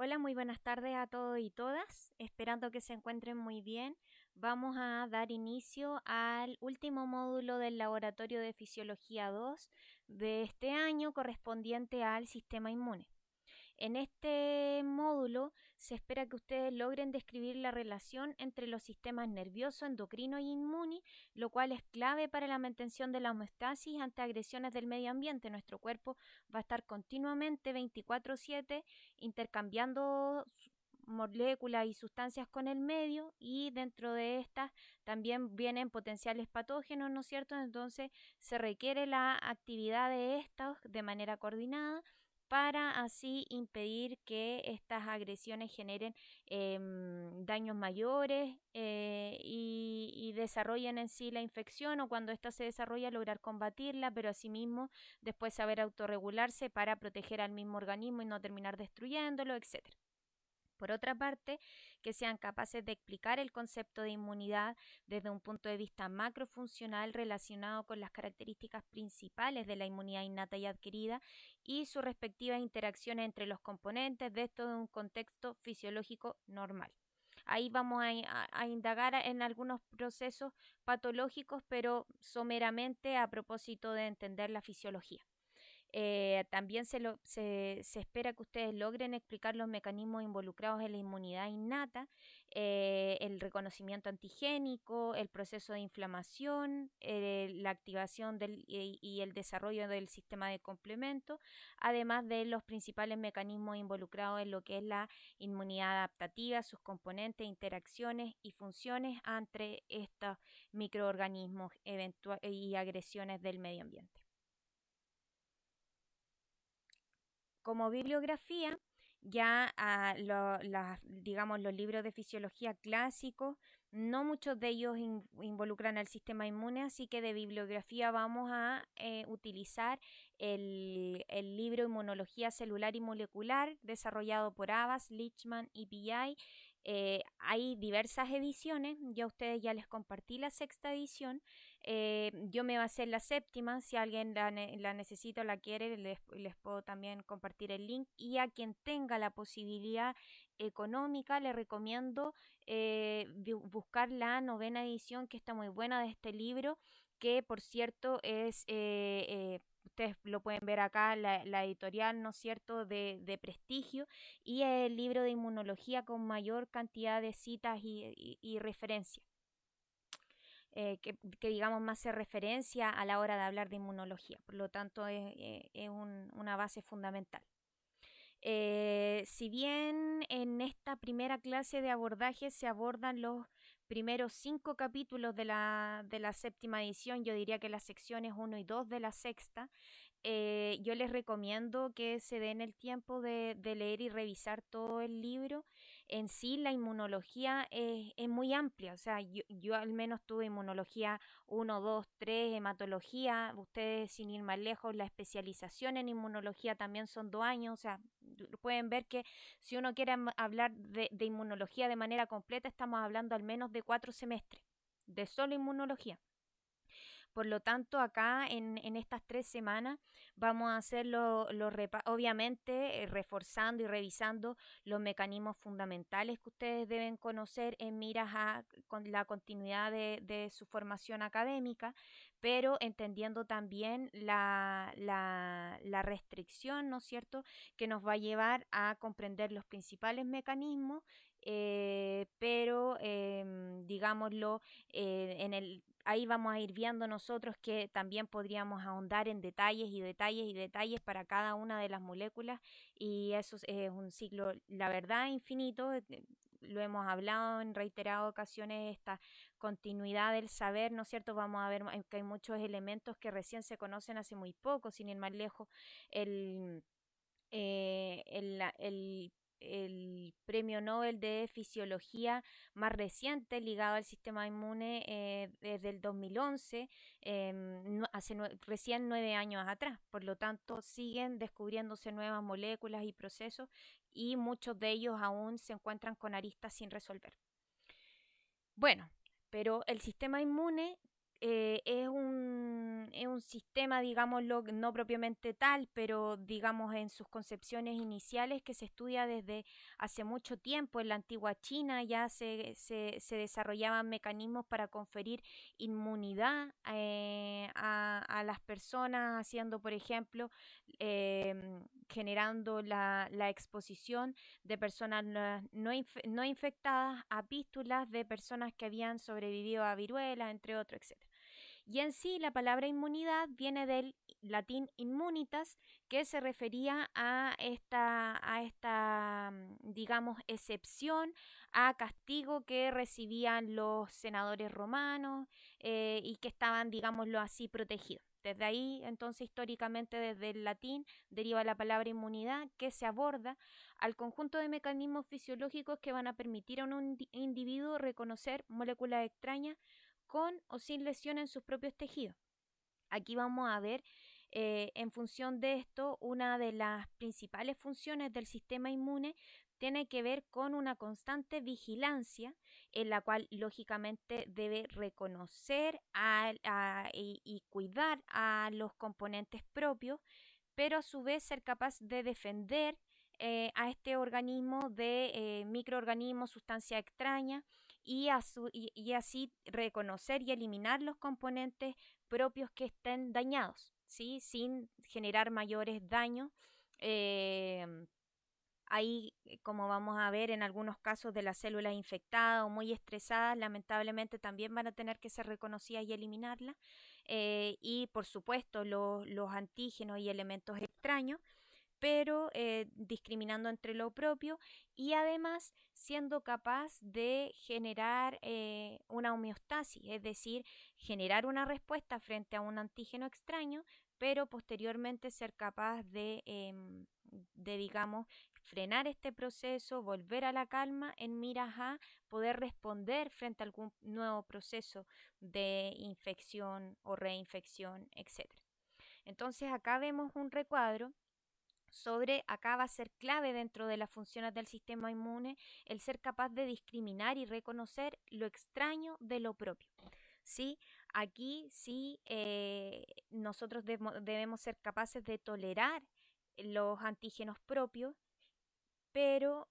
Hola, muy buenas tardes a todos y todas. Esperando que se encuentren muy bien. Vamos a dar inicio al último módulo del Laboratorio de Fisiología 2 de este año correspondiente al sistema inmune. En este módulo se espera que ustedes logren describir la relación entre los sistemas nervioso, endocrino y inmune, lo cual es clave para la mantención de la homeostasis ante agresiones del medio ambiente. Nuestro cuerpo va a estar continuamente 24/7 intercambiando moléculas y sustancias con el medio, y dentro de estas también vienen potenciales patógenos, ¿no es cierto? Entonces se requiere la actividad de estos de manera coordinada para así impedir que estas agresiones generen daños mayores y desarrollen en sí la infección, o cuando ésta se desarrolla lograr combatirla, pero asimismo después saber autorregularse para proteger al mismo organismo y no terminar destruyéndolo, etcétera. Por otra parte, que sean capaces de explicar el concepto de inmunidad desde un punto de vista macrofuncional relacionado con las características principales de la inmunidad innata y adquirida y sus respectivas interacciones entre los componentes de esto en un contexto fisiológico normal. Ahí vamos a indagar en algunos procesos patológicos, pero someramente a propósito de entender la fisiología. También se espera que ustedes logren explicar los mecanismos involucrados en la inmunidad innata, el reconocimiento antigénico, el proceso de inflamación, la activación y el desarrollo del sistema de complemento, además de los principales mecanismos involucrados en lo que es la inmunidad adaptativa, sus componentes, interacciones y funciones entre estos microorganismos y agresiones del medio ambiente. Como bibliografía, ya digamos, los libros de fisiología clásicos, no muchos de ellos involucran al sistema inmune, así que de bibliografía vamos a utilizar el libro Inmunología Celular y Molecular, desarrollado por Abbas, Lichman y Pillay. Hay diversas ediciones, ya ustedes ya les compartí la sexta edición. Yo me basé en la séptima. Si alguien la necesita o la quiere, les puedo también compartir el link. Y a quien tenga la posibilidad económica, le recomiendo buscar la novena edición, que está muy buena, de este libro, que por cierto es... ustedes lo pueden ver acá, la editorial, ¿no es cierto?, de prestigio, y el libro de inmunología con mayor cantidad de citas y referencias. Que digamos más se referencia a la hora de hablar de inmunología, por lo tanto es una base fundamental. Si bien en esta primera clase de abordaje se abordan los primeros 5 capítulos de la séptima edición, yo diría que las secciones 1 y 2 de la sexta, yo les recomiendo que se den el tiempo de leer y revisar todo el libro. En sí, la inmunología es muy amplia, o sea, yo al menos tuve inmunología 1, 2, 3, hematología. Ustedes, sin ir más lejos, la especialización en inmunología también son 2 años, o sea, pueden ver que si uno quiere hablar de inmunología de manera completa, estamos hablando al menos de 4 semestres de solo inmunología. Por lo tanto, acá en estas 3 semanas vamos a hacer obviamente reforzando y revisando los mecanismos fundamentales que ustedes deben conocer en miras a con la continuidad de su formación académica, pero entendiendo también la restricción, ¿no es cierto?, que nos va a llevar a comprender los principales mecanismos, pero digámoslo, ahí vamos a ir viendo nosotros que también podríamos ahondar en detalles y detalles y detalles para cada una de las moléculas, y eso es un ciclo, la verdad, infinito. Lo hemos hablado en reiteradas ocasiones, esta continuidad del saber, ¿no es cierto? Vamos a ver que hay muchos elementos que recién se conocen hace muy poco, sin ir más lejos. El, el premio Nobel de Fisiología más reciente ligado al sistema inmune, desde el 2011, hace recién 9 años atrás. Por lo tanto, siguen descubriéndose nuevas moléculas y procesos, y muchos de ellos aún se encuentran con aristas sin resolver. Bueno, pero el sistema inmune es un sistema, digámoslo, no propiamente tal, pero digamos en sus concepciones iniciales que se estudia desde hace mucho tiempo. En la antigua China ya se desarrollaban mecanismos para conferir inmunidad a las personas, haciendo, por ejemplo, generando la exposición de personas no infectadas a pístulas de personas que habían sobrevivido a viruela, entre otros, etc. Y en sí la palabra inmunidad viene del latín immunitas, que se refería digamos, excepción a castigo que recibían los senadores romanos y que estaban, digámoslo así, protegidos. Desde ahí, entonces, históricamente, desde el latín, deriva la palabra inmunidad, que se aborda al conjunto de mecanismos fisiológicos que van a permitir a un individuo reconocer moléculas extrañas con o sin lesión en sus propios tejidos. Aquí vamos a ver, en función de esto, una de las principales funciones del sistema inmune tiene que ver con una constante vigilancia en la cual lógicamente debe reconocer y cuidar a los componentes propios, pero a su vez ser capaz de defender a este organismo de microorganismos, sustancias extrañas y así reconocer y eliminar los componentes propios que estén dañados, ¿sí? Sin generar mayores daños. Eh, Ahí, como vamos a ver, en algunos casos de las células infectadas o muy estresadas, lamentablemente también van a tener que ser reconocidas y eliminarlas. Y por supuesto, los antígenos y elementos extraños, pero discriminando entre lo propio y además siendo capaz de generar una homeostasis, es decir, generar una respuesta frente a un antígeno extraño, pero posteriormente ser capaz de digamos, frenar este proceso, volver a la calma en miras a poder responder frente a algún nuevo proceso de infección o reinfección, etc. Entonces acá vemos un recuadro sobre, acá va a ser clave dentro de las funciones del sistema inmune el ser capaz de discriminar y reconocer lo extraño de lo propio. ¿Sí? Aquí sí nosotros debemos ser capaces de tolerar los antígenos propios, pero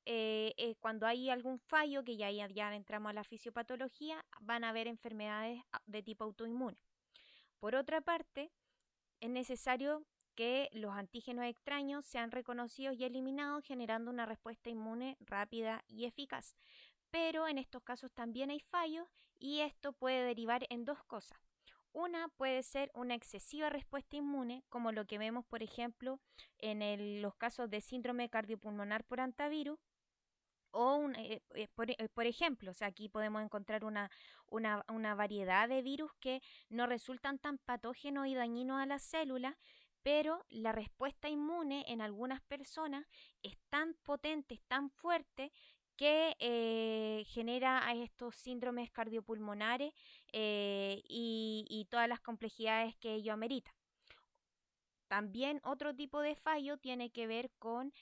cuando hay algún fallo, que ya entramos a la fisiopatología, van a haber enfermedades de tipo autoinmune. Por otra parte, es necesario que los antígenos extraños sean reconocidos y eliminados, generando una respuesta inmune rápida y eficaz. Pero en estos casos también hay fallos y esto puede derivar en dos cosas. Una puede ser una excesiva respuesta inmune, como lo que vemos, por ejemplo, en los casos de síndrome cardiopulmonar por antivirus, por ejemplo, o sea, aquí podemos encontrar una variedad de virus que no resultan tan patógenos y dañinos a las células, pero la respuesta inmune en algunas personas es tan potente, es tan fuerte, que genera a estos síndromes cardiopulmonares y todas las complejidades que ello amerita. También otro tipo de fallo tiene que ver con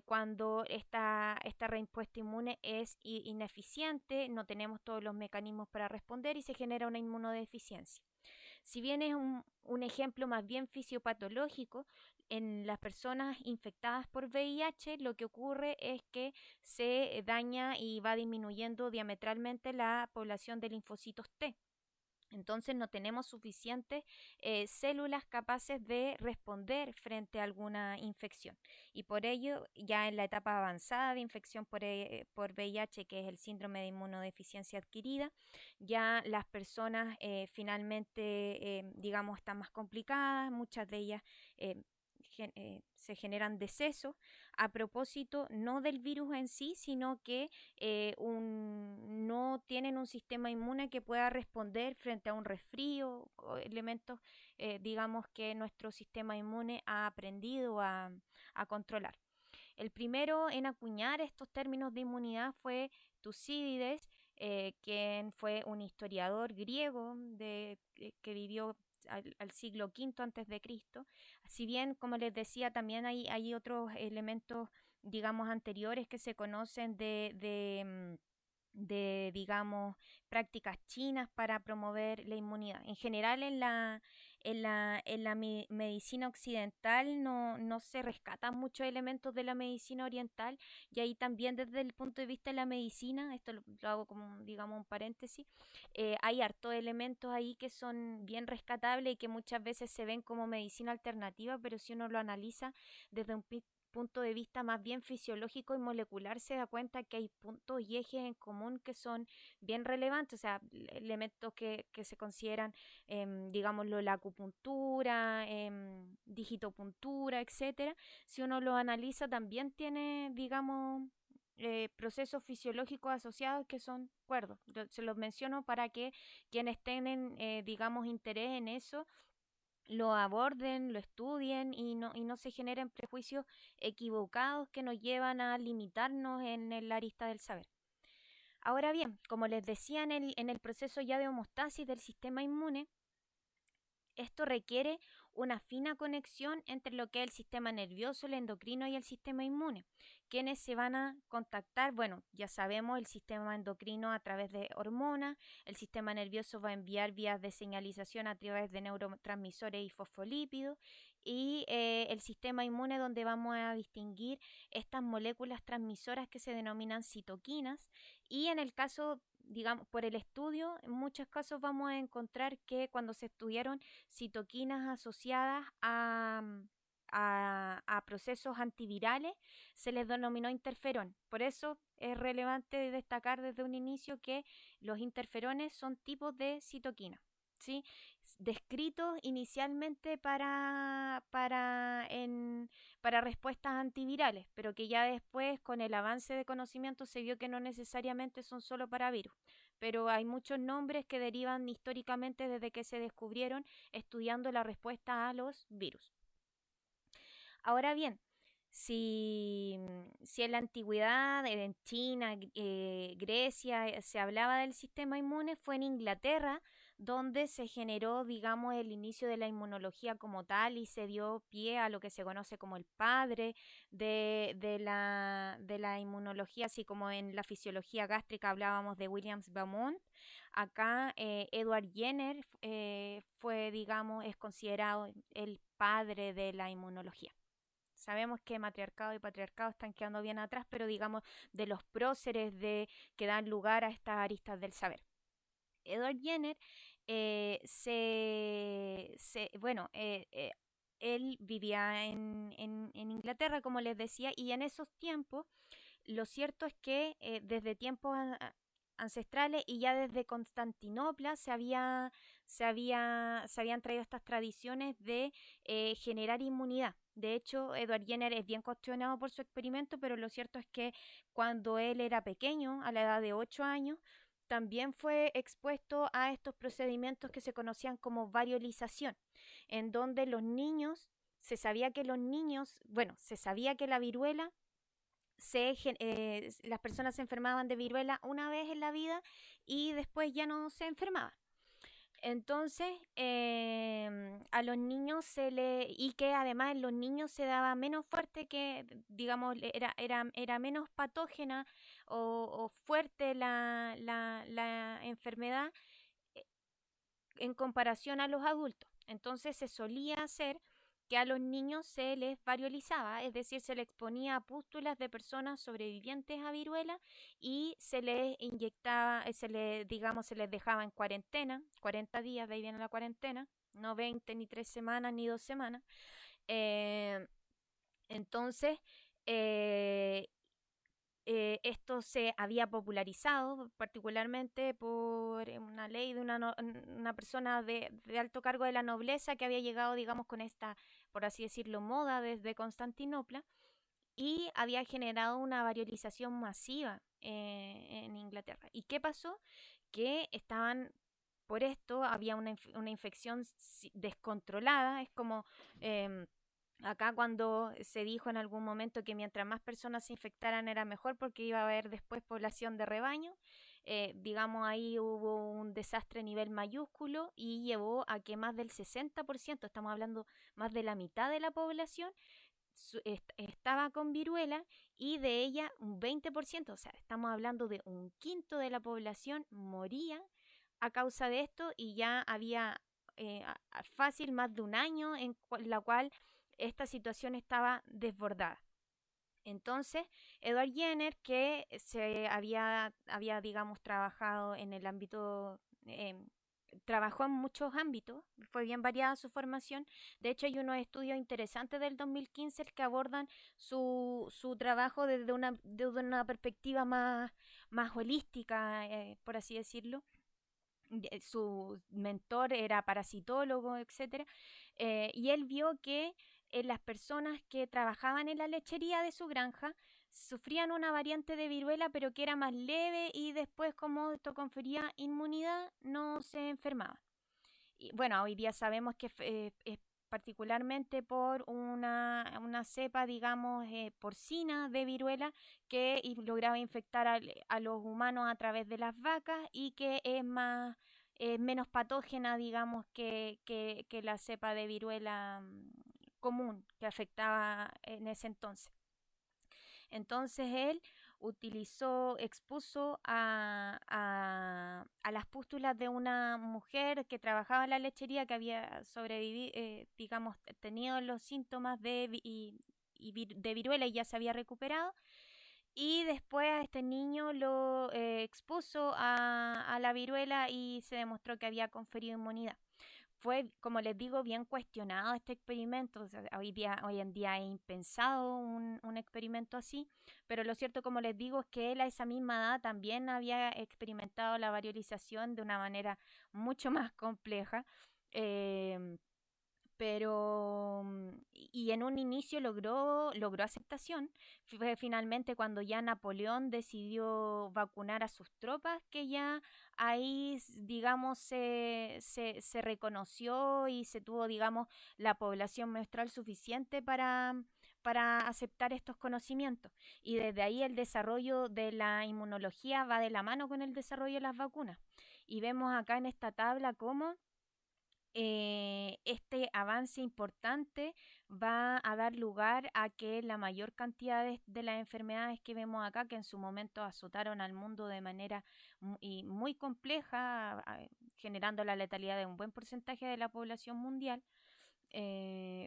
cuando esta respuesta inmune es ineficiente, no tenemos todos los mecanismos para responder y se genera una inmunodeficiencia. Si bien es un ejemplo más bien fisiopatológico, en las personas infectadas por VIH lo que ocurre es que se daña y va disminuyendo diametralmente la población de linfocitos T. Entonces no tenemos suficientes células capaces de responder frente a alguna infección. Y por ello, ya en la etapa avanzada de infección por VIH, que es el síndrome de inmunodeficiencia adquirida, ya las personas finalmente, digamos, están más complicadas, muchas de ellas se generan decesos a propósito no del virus en sí, sino que no tienen un sistema inmune que pueda responder frente a un resfrío o elementos, digamos, que nuestro sistema inmune ha aprendido a controlar. El primero en acuñar estos términos de inmunidad fue Tucídides, quien fue un historiador griego que vivió al siglo V antes de Cristo. Si bien, como les decía, también hay otros elementos, digamos, anteriores que se conocen digamos, prácticas chinas para promover la inmunidad. En general, en la medicina occidental no se rescatan muchos elementos de la medicina oriental, y ahí también desde el punto de vista de la medicina, esto lo hago como, digamos, un paréntesis, hay hartos elementos ahí que son bien rescatables y que muchas veces se ven como medicina alternativa, pero si uno lo analiza desde un punto de vista más bien fisiológico y molecular, se da cuenta que hay puntos y ejes en común que son bien relevantes, o sea, elementos que se consideran, digámoslo, la acupuntura, digitopuntura, etcétera. Si uno lo analiza, también tiene, digamos, procesos fisiológicos asociados que son cuerdos. Se los menciono para que quienes tengan, digamos, interés en eso, lo aborden, lo estudien y no se generen prejuicios equivocados que nos llevan a limitarnos en el arista del saber. Ahora bien, como les decía, en el proceso ya de homeostasis del sistema inmune, esto requiere una fina conexión entre lo que es el sistema nervioso, el endocrino y el sistema inmune. ¿Quiénes se van a contactar? Bueno, ya sabemos, el sistema endocrino a través de hormonas, el sistema nervioso va a enviar vías de señalización a través de neurotransmisores y fosfolípidos, y el sistema inmune, donde vamos a distinguir estas moléculas transmisoras que se denominan citoquinas. Y en el caso, digamos, por el estudio, en muchos casos vamos a encontrar que cuando se estudiaron citoquinas asociadas a procesos antivirales, se les denominó interferón. Por eso es relevante destacar desde un inicio que los interferones son tipos de citoquina, ¿sí? Descritos inicialmente para respuestas antivirales, pero que ya después, con el avance de conocimiento, se vio que no necesariamente son solo para virus. Pero hay muchos nombres que derivan históricamente desde que se descubrieron estudiando la respuesta a los virus. Ahora bien, si en la antigüedad, en China, Grecia, se hablaba del sistema inmune, fue en Inglaterra donde se generó, digamos, el inicio de la inmunología como tal, y se dio pie a lo que se conoce como el padre de la inmunología, así como en la fisiología gástrica hablábamos de Williams Beaumont. Acá, Edward Jenner fue, digamos, es considerado el padre de la inmunología. Sabemos que matriarcado y patriarcado están quedando bien atrás, pero digamos, de los próceres que dan lugar a estas aristas del saber. Edward Jenner, bueno, él vivía en Inglaterra, como les decía, y en esos tiempos lo cierto es que, desde tiempos ancestrales y ya desde Constantinopla se habían traído estas tradiciones de generar inmunidad. De hecho, Edward Jenner es bien cuestionado por su experimento, pero lo cierto es que cuando él era pequeño, a la edad de 8 años, también fue expuesto a estos procedimientos que se conocían como variolización, en donde se sabía que los niños, bueno, se sabía que la viruela las personas se enfermaban de viruela una vez en la vida y después ya no se enfermaban. Entonces, a los niños y que además en los niños se daba menos fuerte, que digamos era menos patógena o fuerte la enfermedad, eh, en comparación a los adultos. Entonces se solía hacer que a los niños se les variolizaba, es decir, se les exponía a pústulas de personas sobrevivientes a viruela y se les inyectaba, digamos, se les dejaba en cuarentena, 40 días, de ahí viene la cuarentena, no 20 ni 3 semanas ni 2 semanas. Eh, entonces, eh, esto se había popularizado particularmente por una ley de una persona de alto cargo de la nobleza que había llegado, digamos, con esta, por así decirlo, moda desde Constantinopla, y había generado una variolización masiva en Inglaterra. ¿Y qué pasó? Que por esto había una infección descontrolada. Es como... acá, cuando se dijo en algún momento que mientras más personas se infectaran era mejor porque iba a haber después población de rebaño, digamos, ahí hubo un desastre a nivel mayúsculo y llevó a que más del 60%, estamos hablando más de la mitad de la población, estaba con viruela y de ella un 20%, o sea, estamos hablando de un quinto de la población moría a causa de esto y ya había fácil más de un año en la cual esta situación estaba desbordada. Entonces, Edward Jenner, que digamos, trabajado en el ámbito, trabajó en muchos ámbitos, fue bien variada su formación. De hecho, hay unos estudios interesantes del 2015 que abordan su trabajo desde una perspectiva más holística, por así decirlo. Su mentor era parasitólogo, etcétera, y él vio que las personas que trabajaban en la lechería de su granja sufrían una variante de viruela, pero que era más leve y después, como esto confería inmunidad, no se enfermaban. Y bueno, hoy día sabemos que es particularmente por una cepa, digamos, porcina de viruela que lograba infectar a los humanos a través de las vacas y que es menos patógena, digamos, que la cepa de viruela común que afectaba en ese entonces. Entonces él expuso a las pústulas de una mujer que trabajaba en la lechería que había sobrevivido, digamos, tenido los síntomas de viruela y ya se había recuperado. Y después a este niño lo expuso a la viruela y se demostró que había conferido inmunidad. Fue, como les digo, bien cuestionado este experimento. O sea, hoy en día es impensado un experimento así, pero lo cierto, como les digo, es que él a esa misma edad también había experimentado la variolización de una manera mucho más compleja. em, y en un inicio logró aceptación. Fue finalmente cuando ya Napoleón decidió vacunar a sus tropas que ya ahí, digamos, se reconoció y se tuvo, digamos, la población muestral suficiente para aceptar estos conocimientos. Y desde ahí el desarrollo de la inmunología va de la mano con el desarrollo de las vacunas. Y vemos acá en esta tabla cómo este avance importante va a dar lugar a que la mayor cantidad de las enfermedades que vemos acá, que en su momento azotaron al mundo de manera muy compleja, generando la letalidad de un buen porcentaje de la población mundial,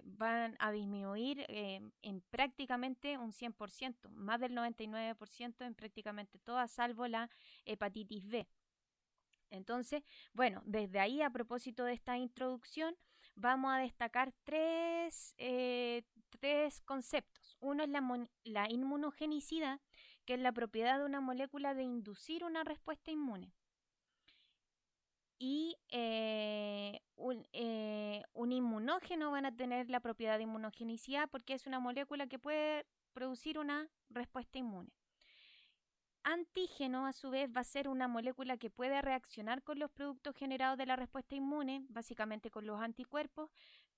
van a disminuir en prácticamente un 100%, más del 99% en prácticamente todas, salvo la hepatitis B. Entonces, bueno, desde ahí, a propósito de esta introducción, vamos a destacar tres conceptos. Uno es la inmunogenicidad, que es la propiedad de una molécula de inducir una respuesta inmune. Y un inmunógeno van a tener la propiedad de inmunogenicidad porque es una molécula que puede producir una respuesta inmune. Antígeno, a su vez, va a ser una molécula que puede reaccionar con los productos generados de la respuesta inmune, básicamente con los anticuerpos,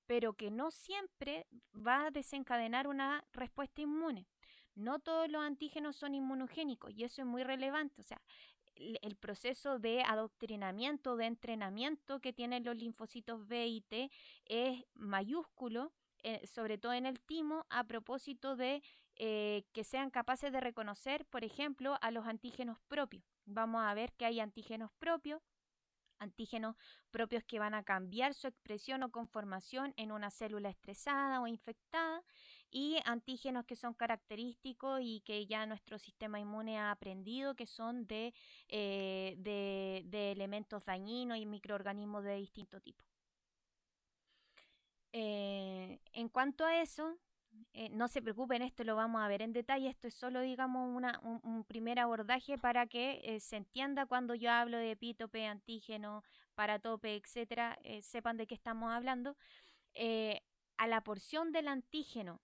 pero que no siempre va a desencadenar una respuesta inmune. No todos los antígenos son inmunogénicos y eso es muy relevante. O sea, el proceso de adoctrinamiento, de entrenamiento que tienen los linfocitos B y T es mayúsculo, sobre todo en el timo, a propósito de que sean capaces de reconocer, por ejemplo, a los antígenos propios. Vamos a ver que hay antígenos propios que van a cambiar su expresión o conformación en una célula estresada o infectada y antígenos que son característicos y que ya nuestro sistema inmune ha aprendido que son de elementos dañinos y microorganismos de distinto tipo. En cuanto a eso, no se preocupen, esto lo vamos a ver en detalle, esto es solo, digamos, un primer abordaje para que se entienda cuando yo hablo de epítope, antígeno, paratope, etcétera, sepan de qué estamos hablando. Eh, a la porción del antígeno,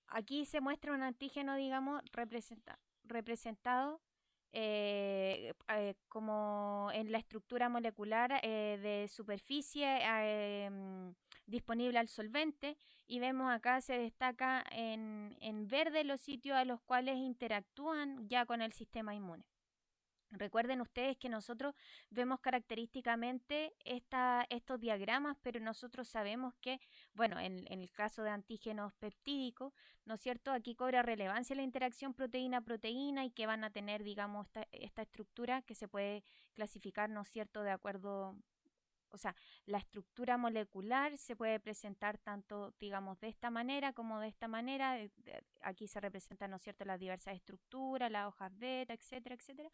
aquí se muestra un antígeno, digamos, representado como en la estructura molecular de superficie disponible al solvente y vemos acá se destaca en verde los sitios a los cuales interactúan ya con el sistema inmune. Recuerden ustedes que nosotros vemos característicamente estos diagramas, pero nosotros sabemos que, bueno, en el caso de antígenos peptídicos, ¿no es cierto? Aquí cobra relevancia la interacción proteína-proteína y que van a tener, digamos, esta estructura que se puede clasificar, ¿no es cierto?, de acuerdo, o sea, la estructura molecular se puede presentar tanto, digamos, de esta manera como de esta manera. Aquí se representan, ¿no es cierto?, las diversas estructuras, las hojas beta, etcétera, etcétera.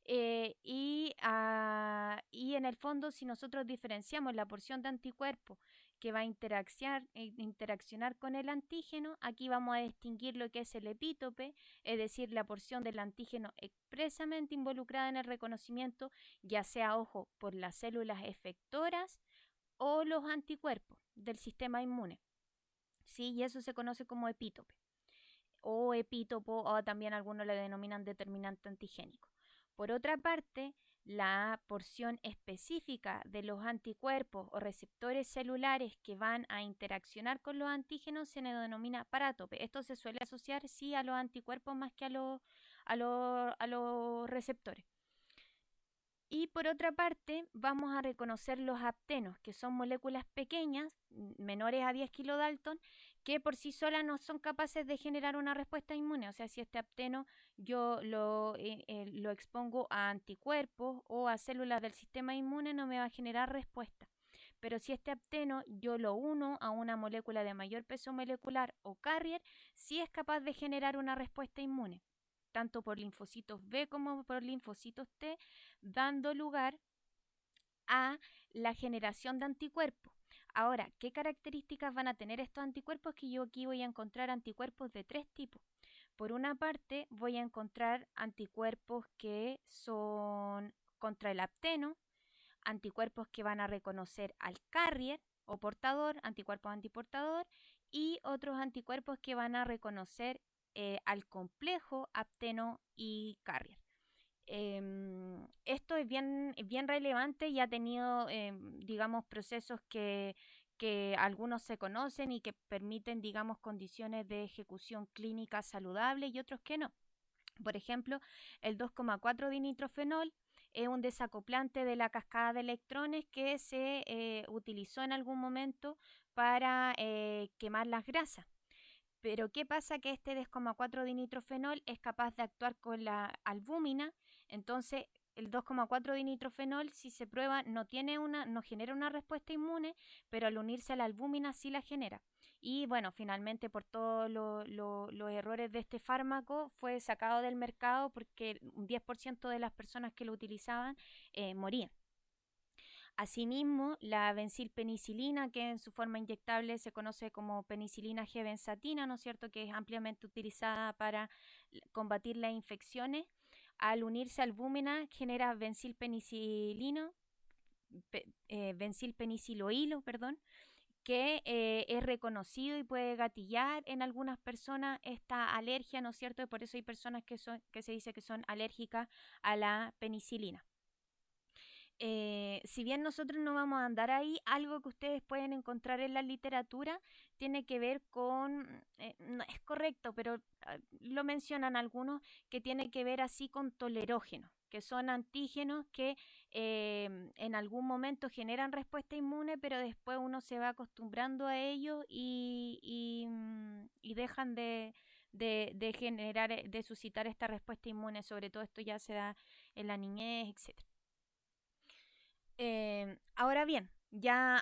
Y en el fondo, si nosotros diferenciamos la porción de anticuerpo que va a interaccionar con el antígeno, aquí vamos a distinguir lo que es el epítope, es decir, la porción del antígeno expresamente involucrada en el reconocimiento, ya sea, ojo, por las células efectoras o los anticuerpos del sistema inmune. ¿Sí? Y eso se conoce como epítope o epítopo, o también algunos le denominan determinante antigénico. Por otra parte, la porción específica de los anticuerpos o receptores celulares que van a interaccionar con los antígenos se denomina parátope. Esto se suele asociar, sí, a los anticuerpos más que a los receptores. Y por otra parte, vamos a reconocer los aptenos, que son moléculas pequeñas, menores a 10 kilodalton, que por sí solas no son capaces de generar una respuesta inmune. O sea, si este apteno yo lo expongo a anticuerpos o a células del sistema inmune, no me va a generar respuesta. Pero si este apteno yo lo uno a una molécula de mayor peso molecular o carrier, sí es capaz de generar una respuesta inmune, tanto por linfocitos B como por linfocitos T, dando lugar a la generación de anticuerpos. Ahora, ¿qué características van a tener estos anticuerpos? Que yo aquí voy a encontrar anticuerpos de tres tipos. Por una parte, voy a encontrar anticuerpos que son contra el apteno, anticuerpos que van a reconocer al carrier o portador, anticuerpos antiportador, y otros anticuerpos que van a reconocer al complejo apteno y carrier. Esto es bien relevante y ha tenido, digamos, procesos que algunos se conocen y que permiten, digamos, condiciones de ejecución clínica saludable y otros que no. Por ejemplo, el 2,4-dinitrofenol es un desacoplante de la cascada de electrones que se utilizó en algún momento para quemar las grasas. Pero ¿qué pasa? Que este 2,4-dinitrofenol es capaz de actuar con la albúmina. Entonces el 2,4-dinitrofenol, si se prueba, no genera una respuesta inmune, pero al unirse a la albúmina sí la genera. Y bueno, finalmente por todos los errores de este fármaco fue sacado del mercado porque un 10% de las personas que lo utilizaban morían. Asimismo, la bencilpenicilina, que en su forma inyectable se conoce como penicilina G-benzatina, ¿no es cierto?, que es ampliamente utilizada para combatir las infecciones, al unirse al albúmina genera bencilpeniciloilo, que es reconocido y puede gatillar en algunas personas esta alergia, ¿no es cierto? Y por eso hay personas que se dice que son alérgicas a la penicilina. Si bien nosotros no vamos a andar ahí, algo que ustedes pueden encontrar en la literatura tiene que ver con, no es correcto, pero lo mencionan algunos, que tiene que ver así con tolerógenos, que son antígenos que en algún momento generan respuesta inmune, pero después uno se va acostumbrando a ellos y dejan de generar, de suscitar esta respuesta inmune. Sobre todo esto ya se da en la niñez, etc. Ahora bien, ya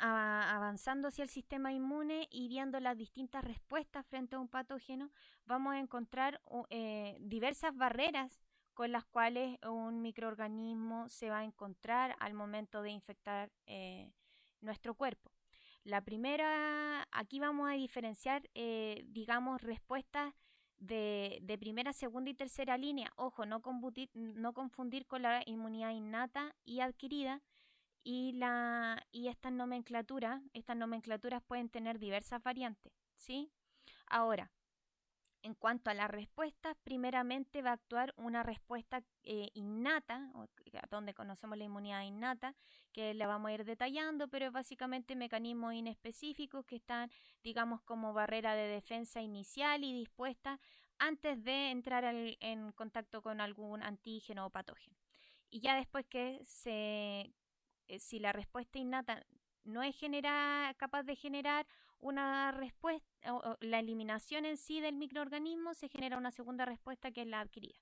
avanzando hacia el sistema inmune y viendo las distintas respuestas frente a un patógeno, vamos a encontrar diversas barreras con las cuales un microorganismo se va a encontrar al momento de infectar nuestro cuerpo. La primera, aquí vamos a diferenciar, digamos, respuestas de primera, segunda y tercera línea. Ojo, no confundir con la inmunidad innata y adquirida. Y estas nomenclaturas pueden tener diversas variantes, ¿sí? Ahora, en cuanto a las respuestas, primeramente va a actuar una respuesta innata, donde conocemos la inmunidad innata, que la vamos a ir detallando, pero es básicamente mecanismos inespecíficos que están, digamos, como barrera de defensa inicial y dispuesta antes de entrar en contacto con algún antígeno o patógeno. y ya después si la respuesta innata no es capaz de generar una respuesta, o la eliminación en sí del microorganismo, se genera una segunda respuesta que es la adquirida.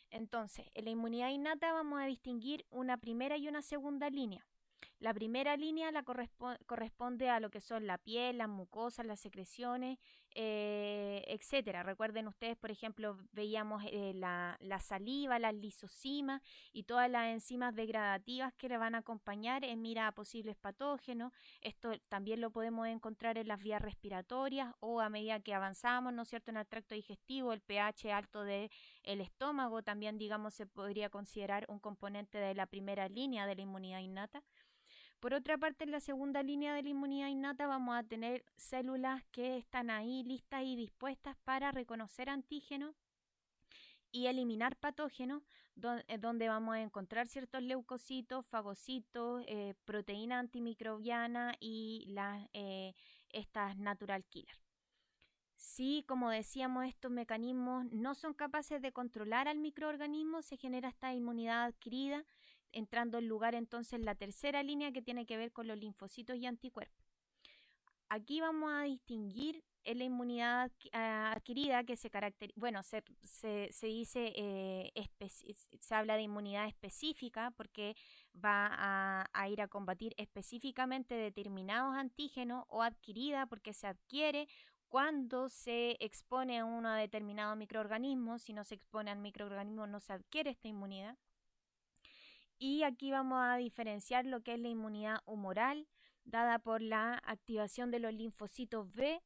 Entonces, en la inmunidad innata vamos a distinguir una primera y una segunda línea. La primera línea corresponde a lo que son la piel, las mucosas, las secreciones, etcétera. Recuerden ustedes, por ejemplo, veíamos la saliva, las lisosimas y todas las enzimas degradativas que le van a acompañar en mira a posibles patógenos. Esto también lo podemos encontrar en las vías respiratorias o a medida que avanzamos, ¿no es cierto?, en el tracto digestivo, el pH alto del estómago también, digamos, se podría considerar un componente de la primera línea de la inmunidad innata. Por otra parte, en la segunda línea de la inmunidad innata vamos a tener células que están ahí listas y dispuestas para reconocer antígenos y eliminar patógenos, donde vamos a encontrar ciertos leucocitos, fagocitos, proteína antimicrobiana y estas natural killer. Si, como decíamos, estos mecanismos no son capaces de controlar al microorganismo, se genera esta inmunidad adquirida, entrando en lugar entonces la tercera línea que tiene que ver con los linfocitos y anticuerpos. Aquí vamos a distinguir en la inmunidad adquirida que se dice, se habla de inmunidad específica porque va a ir a combatir específicamente determinados antígenos, o adquirida porque se adquiere cuando se expone a un determinado microorganismo. Si no se expone al microorganismo no se adquiere esta inmunidad. Y aquí vamos a diferenciar lo que es la inmunidad humoral, dada por la activación de los linfocitos B,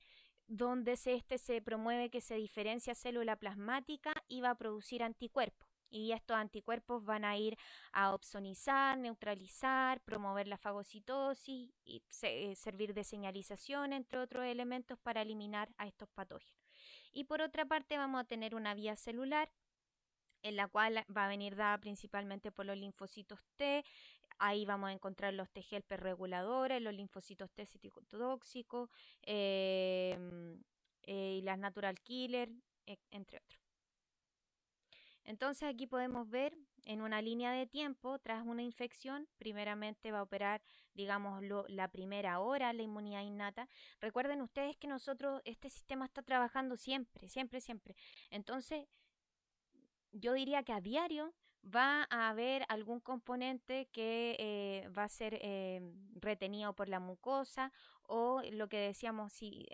donde se promueve que se diferencia célula plasmática y va a producir anticuerpos. Y estos anticuerpos van a ir a opsonizar, neutralizar, promover la fagocitosis y servir de señalización, entre otros elementos, para eliminar a estos patógenos. Y por otra parte vamos a tener una vía celular, en la cual va a venir dada principalmente por los linfocitos T. Ahí vamos a encontrar los T helper reguladores, los linfocitos T citotóxicos, y las natural killer, entre otros. Entonces aquí podemos ver en una línea de tiempo, tras una infección, primeramente va a operar, digamos, la primera hora la inmunidad innata. Recuerden ustedes que este sistema está trabajando siempre, siempre, siempre. Entonces, yo diría que a diario va a haber algún componente que va a ser retenido por la mucosa, o lo que decíamos, si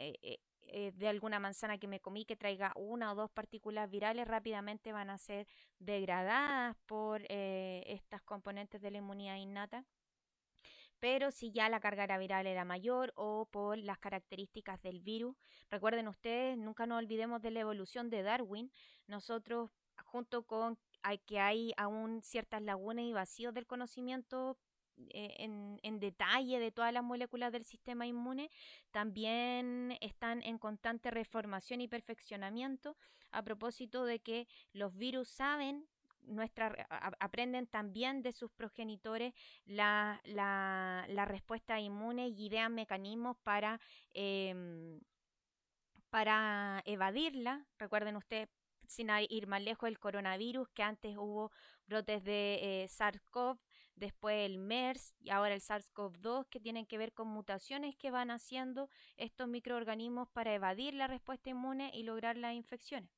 de alguna manzana que me comí que traiga una o dos partículas virales, rápidamente van a ser degradadas por estas componentes de la inmunidad innata. Pero si ya la carga viral era mayor, o por las características del virus, recuerden ustedes, nunca nos olvidemos de la evolución de Darwin. Nosotros, junto con que hay aún ciertas lagunas y vacíos del conocimiento en detalle de todas las moléculas del sistema inmune, también están en constante reformación y perfeccionamiento, a propósito de que los virus aprenden también de sus progenitores la respuesta inmune, y idean mecanismos para evadirla. Recuerden ustedes, sin ir más lejos, el coronavirus, que antes hubo brotes de SARS-CoV, después el MERS y ahora el SARS-CoV-2, que tienen que ver con mutaciones que van haciendo estos microorganismos para evadir la respuesta inmune y lograr las infecciones.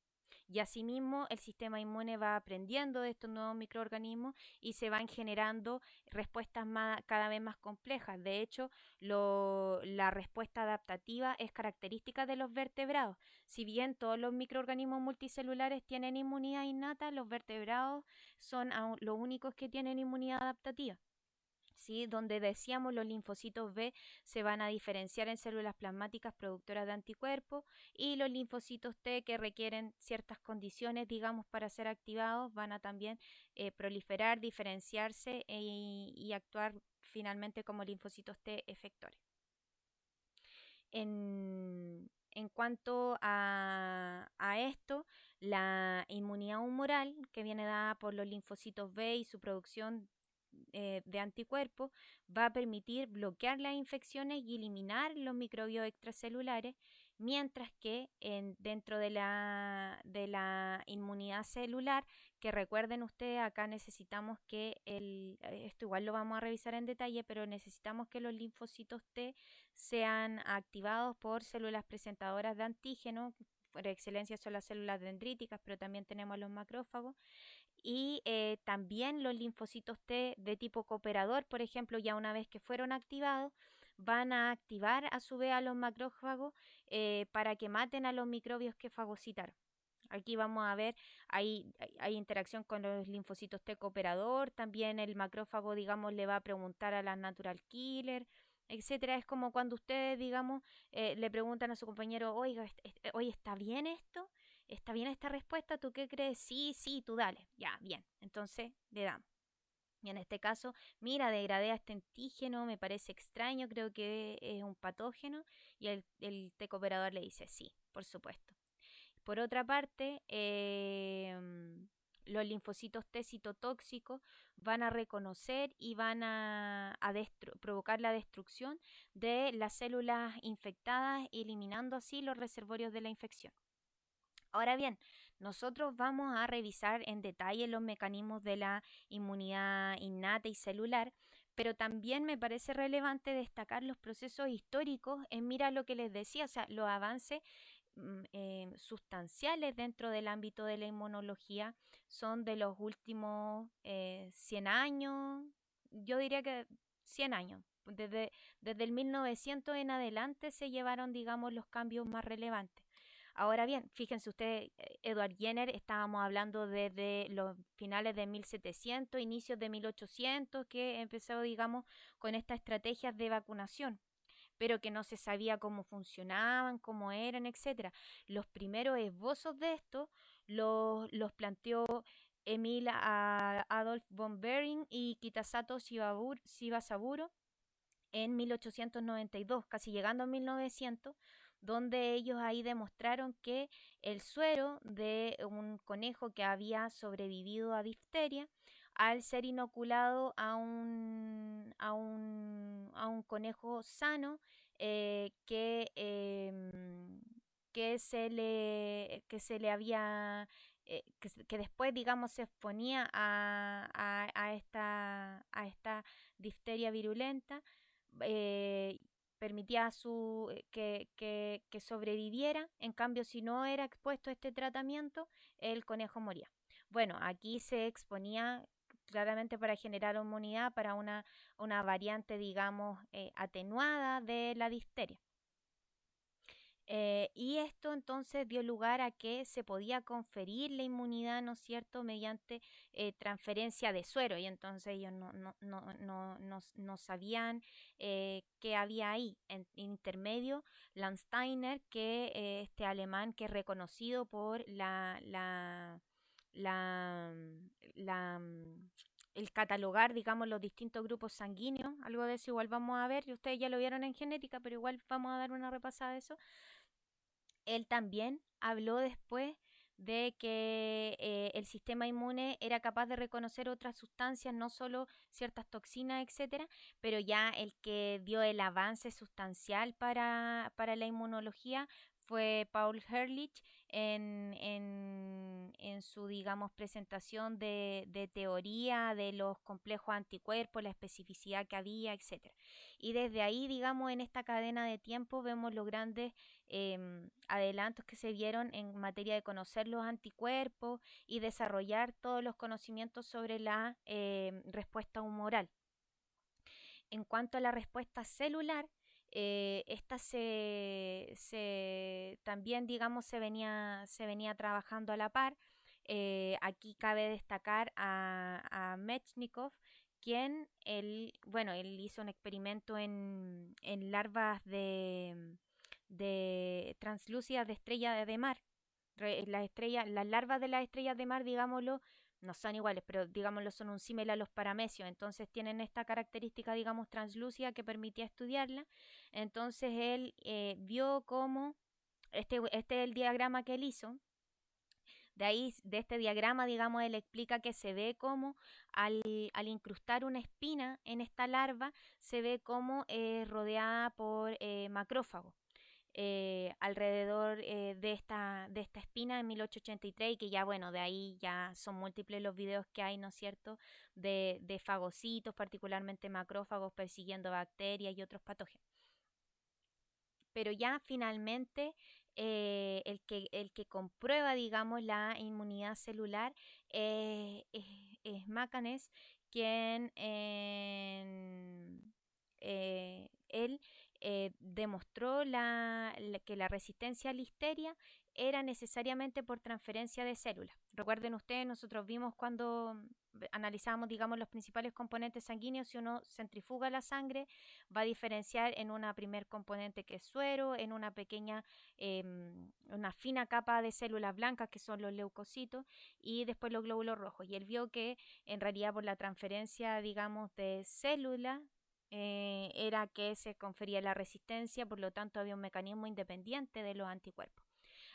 Y asimismo el sistema inmune va aprendiendo de estos nuevos microorganismos y se van generando respuestas cada vez más complejas. De hecho, la respuesta adaptativa es característica de los vertebrados. Si bien todos los microorganismos multicelulares tienen inmunidad innata, los vertebrados son los únicos que tienen inmunidad adaptativa. ¿Sí? Donde decíamos, los linfocitos B se van a diferenciar en células plasmáticas productoras de anticuerpos, y los linfocitos T, que requieren ciertas condiciones, digamos, para ser activados, van a también proliferar, diferenciarse y actuar finalmente como linfocitos T efectores. En cuanto a esto, la inmunidad humoral, que viene dada por los linfocitos B y su producción de anticuerpos, va a permitir bloquear las infecciones y eliminar los microbios extracelulares, mientras que dentro de la inmunidad celular, que recuerden ustedes, acá necesitamos que esto igual lo vamos a revisar en detalle, pero necesitamos que los linfocitos T sean activados por células presentadoras de antígeno. Por excelencia son las células dendríticas, pero también tenemos los macrófagos y también los linfocitos T de tipo cooperador, por ejemplo, ya una vez que fueron activados, van a activar a su vez a los macrófagos para que maten a los microbios que fagocitaron. Aquí vamos a ver, hay interacción con los linfocitos T cooperador, también el macrófago, digamos, le va a preguntar a las natural killer, etcétera. Es como cuando ustedes, digamos, le preguntan a su compañero, oiga, oye, ¿está bien esto? ¿Está bien esta respuesta? ¿Tú qué crees? Sí, sí, tú dale. Ya, bien. Entonces le damos. Y en este caso, mira, degradé a este antígeno, me parece extraño, creo que es un patógeno. Y el T cooperador le dice, sí, por supuesto. Por otra parte, los linfocitos T citotóxicos van a reconocer y van a provocar la destrucción de las células infectadas, eliminando así los reservorios de la infección. Ahora bien, nosotros vamos a revisar en detalle los mecanismos de la inmunidad innata y celular, pero también me parece relevante destacar los procesos históricos en mira a lo que les decía, o sea, los avances sustanciales dentro del ámbito de la inmunología son de los últimos 100 años, yo diría que 100 años. Desde el 1900 en adelante se llevaron, digamos, los cambios más relevantes. Ahora bien, fíjense ustedes, Edward Jenner, estábamos hablando desde los finales de 1700, inicios de 1800, que empezó, digamos, con estas estrategias de vacunación, pero que no se sabía cómo funcionaban, cómo eran, etcétera. Los primeros esbozos de esto los planteó Emil Adolf von Behring y Kitasato Shibasaburo en 1892, casi llegando a 1900, donde ellos ahí demostraron que el suero de un conejo que había sobrevivido a difteria, al ser inoculado a un conejo sano, que se le había que después, digamos, se exponía a esta difteria virulenta, eh, permitía que sobreviviera. En cambio, si no era expuesto a este tratamiento, el conejo moría. Bueno, aquí se exponía claramente para generar inmunidad para una variante, digamos, atenuada de la difteria. Y esto entonces dio lugar a que se podía conferir la inmunidad, ¿no es cierto?, mediante transferencia de suero. Y entonces ellos no sabían qué había ahí. En intermedio, Landsteiner, que este alemán que es reconocido por la, la, el catalogar, digamos, los distintos grupos sanguíneos, algo de eso igual vamos a ver, y ustedes ya lo vieron en genética, pero igual vamos a dar una repasada de eso. Él también habló después de que el sistema inmune era capaz de reconocer otras sustancias, no solo ciertas toxinas, etcétera, pero ya el que dio el avance sustancial para la inmunología fue Paul Ehrlich en su, digamos, presentación de teoría de los complejos anticuerpos, la especificidad que había, etcétera. Y desde ahí, digamos, en esta cadena de tiempo vemos los grandes adelantos que se vieron en materia de conocer los anticuerpos y desarrollar todos los conocimientos sobre la respuesta humoral. En cuanto a la respuesta celular, esta también, digamos, se venía trabajando a la par. Aquí cabe destacar a Mechnikov, quien él hizo un experimento en larvas de translúcidas de estrellas de mar. Las larvas de las estrellas de mar, digámoslo, no son iguales, pero digámoslo, son un símil a los paramecios, entonces tienen esta característica, digamos, translúcida que permitía estudiarla. Entonces él vio cómo, este es el diagrama que él hizo. De ahí, de este diagrama, digamos, él explica que se ve como al incrustar una espina en esta larva, se ve como rodeada por macrófagos. alrededor de esta espina en 1883 y que ya, bueno, de ahí ya son múltiples los videos que hay, ¿no es cierto?, de fagocitos, particularmente macrófagos, persiguiendo bacterias y otros patógenos. Pero ya finalmente el que comprueba, digamos, la inmunidad celular es Macanes, quien él demostró que la resistencia a listeria era necesariamente por transferencia de células. Recuerden ustedes, nosotros vimos cuando analizamos, digamos, los principales componentes sanguíneos, si uno centrifuga la sangre, va a diferenciar en una primer componente que es suero, en una pequeña, una fina capa de células blancas que son los leucocitos y después los glóbulos rojos. Y él vio que en realidad por la transferencia, digamos, de células, era que se confería la resistencia, por lo tanto había un mecanismo independiente de los anticuerpos.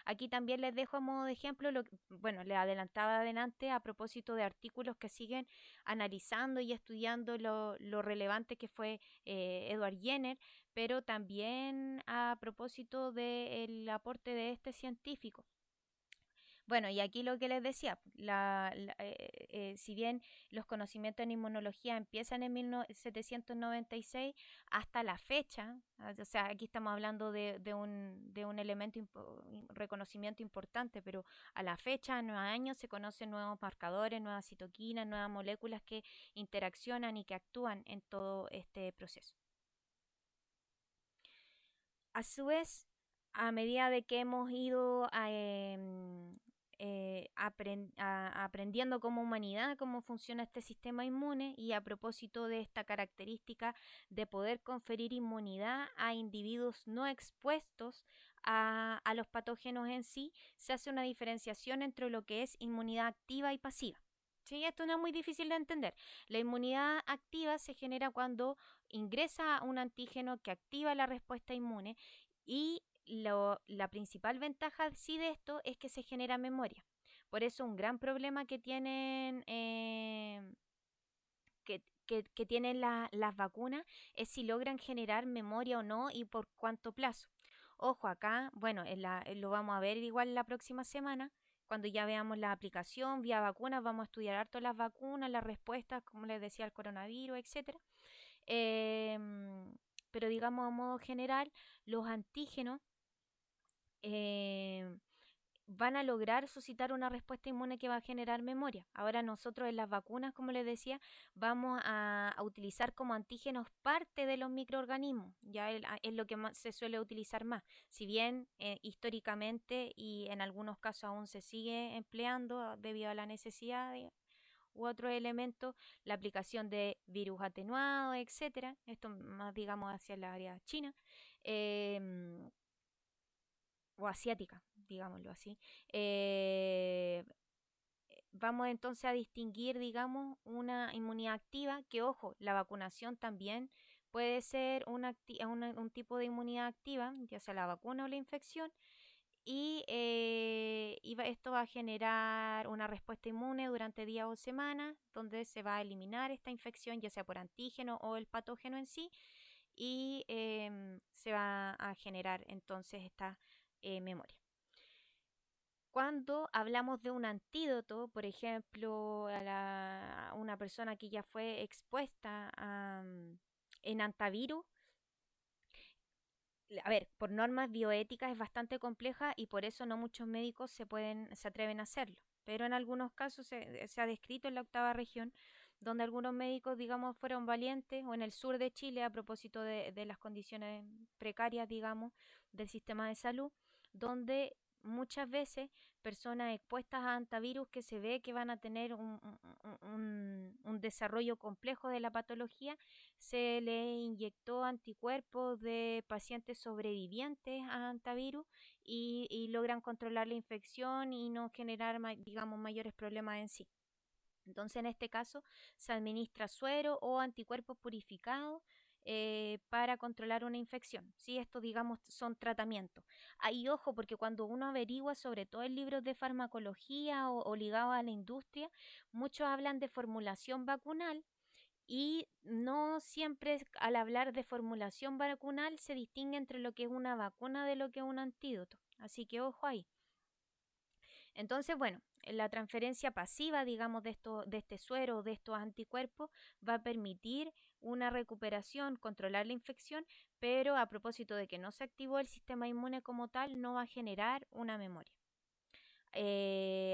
Aquí también les dejo a modo de ejemplo, bueno, les adelantaba adelante a propósito de artículos que siguen analizando y estudiando lo relevante que fue Edward Jenner, pero también a propósito del aporte de este científico. Bueno, y aquí lo que les decía, si bien los conocimientos en inmunología empiezan en 1796 hasta la fecha, o sea, aquí estamos hablando de un elemento, reconocimiento importante, pero a la fecha, en 9 años, se conocen nuevos marcadores, nuevas citoquinas, nuevas moléculas que interaccionan y que actúan en todo este proceso. A su vez, a medida de que hemos ido aprendiendo como humanidad cómo funciona este sistema inmune y a propósito de esta característica de poder conferir inmunidad a individuos no expuestos a los patógenos en sí, se hace una diferenciación entre lo que es inmunidad activa y pasiva. Sí, esto no es muy difícil de entender. La inmunidad activa se genera cuando ingresa un antígeno que activa la respuesta inmune y la principal ventaja sí de esto es que se genera memoria. Por eso un gran problema que tienen que tienen las vacunas es si logran generar memoria o no y por cuánto plazo. Ojo, acá, bueno, lo vamos a ver igual la próxima semana, cuando ya veamos la aplicación vía vacunas, vamos a estudiar harto las vacunas, las respuestas, como les decía, al coronavirus, etcétera. Pero digamos a modo general, los antígenos eh, van a lograr suscitar una respuesta inmune que va a generar memoria. Ahora nosotros en las vacunas, como les decía, vamos a utilizar como antígenos parte de los microorganismos, ya es lo que más se suele utilizar más. Si bien históricamente y en algunos casos aún se sigue empleando debido a la necesidad u otros elementos, la aplicación de virus atenuados, etcétera, esto más digamos hacia la área china. em, o asiática, digámoslo así. Eh, Vamos entonces a distinguir, digamos, una inmunidad activa, que ojo, la vacunación también puede ser un tipo de inmunidad activa, ya sea la vacuna o la infección, esto va a generar una respuesta inmune durante días o semanas, donde se va a eliminar esta infección, ya sea por antígeno o el patógeno en sí, y se va a generar entonces esta memoria. Cuando hablamos de un antídoto, por ejemplo, a una persona que ya fue expuesta en antivirus, a ver, por normas bioéticas es bastante compleja y por eso no muchos médicos se atreven a hacerlo. Pero en algunos casos se ha descrito en la octava región, donde algunos médicos, digamos, fueron valientes, o en el sur de Chile, a propósito de las condiciones precarias, digamos, del sistema de salud, donde muchas veces personas expuestas a antivirus que se ve que van a tener un desarrollo complejo de la patología, se le inyectó anticuerpos de pacientes sobrevivientes a antivirus y logran controlar la infección y no generar, digamos, mayores problemas en sí. Entonces, en este caso, se administra suero o anticuerpos purificados para controlar una infección. ¿Sí? Esto, digamos, son tratamientos. Ahí, ojo, porque cuando uno averigua, sobre todo en libros de farmacología o ligados a la industria, muchos hablan de formulación vacunal Y no siempre al hablar de formulación vacunal se distingue entre lo que es una vacuna de lo que es un antídoto. Así que ojo ahí. Entonces, bueno, la transferencia pasiva, digamos, de este suero o de estos anticuerpos va a permitir una recuperación, controlar la infección, pero a propósito de que no se activó el sistema inmune como tal, no va a generar una memoria.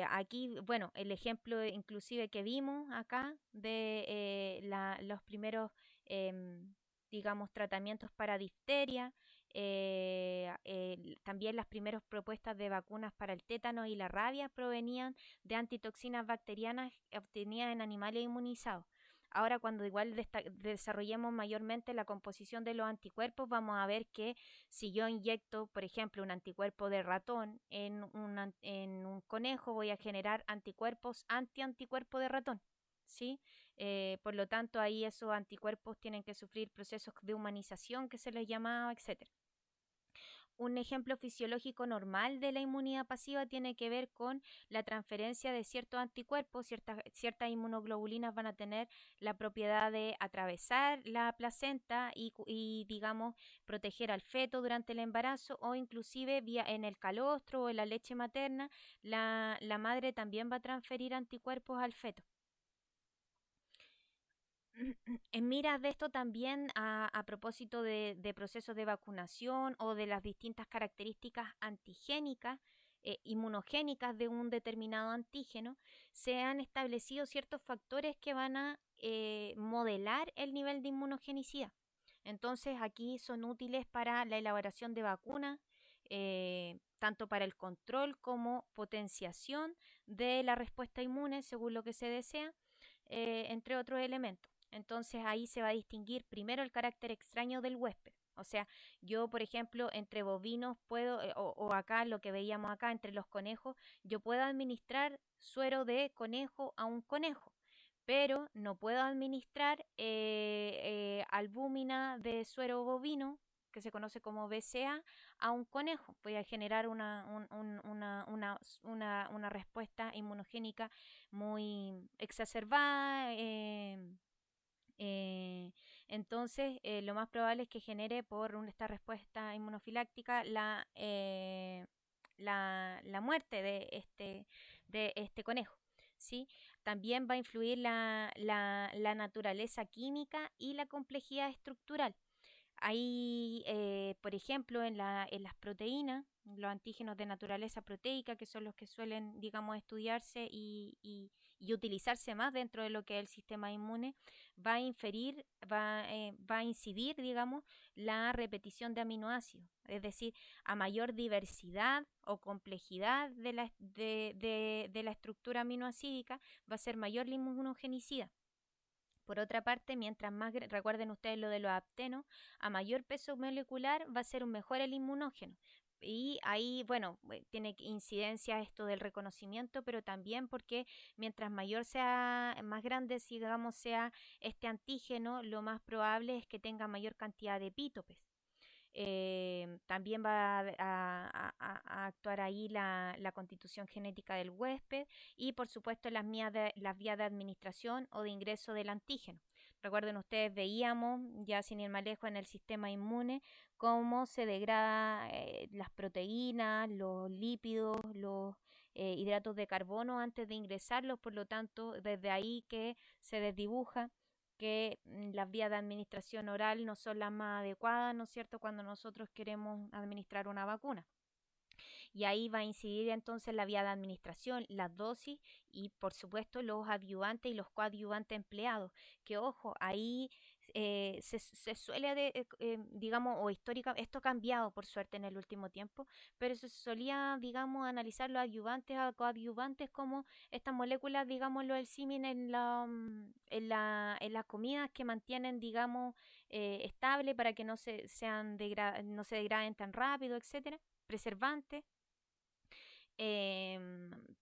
Aquí, bueno, el ejemplo inclusive que vimos acá de los primeros, digamos, tratamientos para difteria, también las primeras propuestas de vacunas para el tétano y la rabia provenían de antitoxinas bacterianas obtenidas en animales inmunizados. Ahora, cuando igual desarrollemos mayormente la composición de los anticuerpos, vamos a ver que si yo inyecto, por ejemplo, un anticuerpo de ratón en un conejo, voy a generar anticuerpos anti-anticuerpo de ratón, ¿sí? Por lo tanto, ahí esos anticuerpos tienen que sufrir procesos de humanización que se les llamaba, etcétera. Un ejemplo fisiológico normal de la inmunidad pasiva tiene que ver con la transferencia de ciertos anticuerpos. Ciertas inmunoglobulinas van a tener la propiedad de atravesar la placenta y, digamos, proteger al feto durante el embarazo, o inclusive en el calostro o en la leche materna, la madre también va a transferir anticuerpos al feto. En miras de esto también, a propósito de procesos de vacunación o de las distintas características antigénicas, inmunogénicas de un determinado antígeno, se han establecido ciertos factores que van a modelar el nivel de inmunogenicidad. Entonces aquí son útiles para la elaboración de vacunas, tanto para el control como potenciación de la respuesta inmune según lo que se desea, entre otros elementos. Entonces ahí se va a distinguir primero el carácter extraño del huésped. O sea, yo, por ejemplo, entre bovinos puedo, o acá lo que veíamos acá, entre los conejos, yo puedo administrar suero de conejo a un conejo, pero no puedo administrar albúmina de suero bovino, que se conoce como BCA, a un conejo. Voy a generar una respuesta inmunogénica muy exacerbada. Eh, entonces, lo más probable es que genere por esta respuesta inmunofiláctica la muerte de este conejo. ¿Sí? También va a influir la naturaleza química y la complejidad estructural. Hay, por ejemplo, en las proteínas, los antígenos de naturaleza proteica, que son los que suelen, digamos, estudiarse y utilizarse más dentro de lo que es el sistema inmune, va a incidir, digamos, la repetición de aminoácidos. Es decir, a mayor diversidad o complejidad de la estructura aminoácidica, va a ser mayor la inmunogenicidad. Por otra parte, mientras más, recuerden ustedes lo de los aptenos, a mayor peso molecular va a ser un mejor el inmunógeno. Y ahí, bueno, tiene incidencia esto del reconocimiento, pero también porque mientras mayor sea, más grande, digamos, sea este antígeno, lo más probable es que tenga mayor cantidad de epítopes. También va a actuar ahí la constitución genética del huésped y por supuesto las vías de administración o de ingreso del antígeno. Recuerden ustedes, veíamos ya sin ir más lejos en el sistema inmune cómo se degrada las proteínas, los lípidos, los hidratos de carbono antes de ingresarlos, por lo tanto desde ahí que se desdibuja que las vías de administración oral no son las más adecuadas, ¿no es cierto?, cuando nosotros queremos administrar una vacuna. Y ahí va a incidir entonces la vía de administración, las dosis y por supuesto los adyuvantes y los coadyuvantes empleados, que ojo, ahí se suele, digamos, o histórica, esto ha cambiado por suerte en el último tiempo, pero se solía, digamos, analizar los adyuvantes a coadyuvantes como estas moléculas, digámoslo, el símil en las comidas que mantienen, digamos, estable para que no se degraden tan rápido, etcétera, preservantes.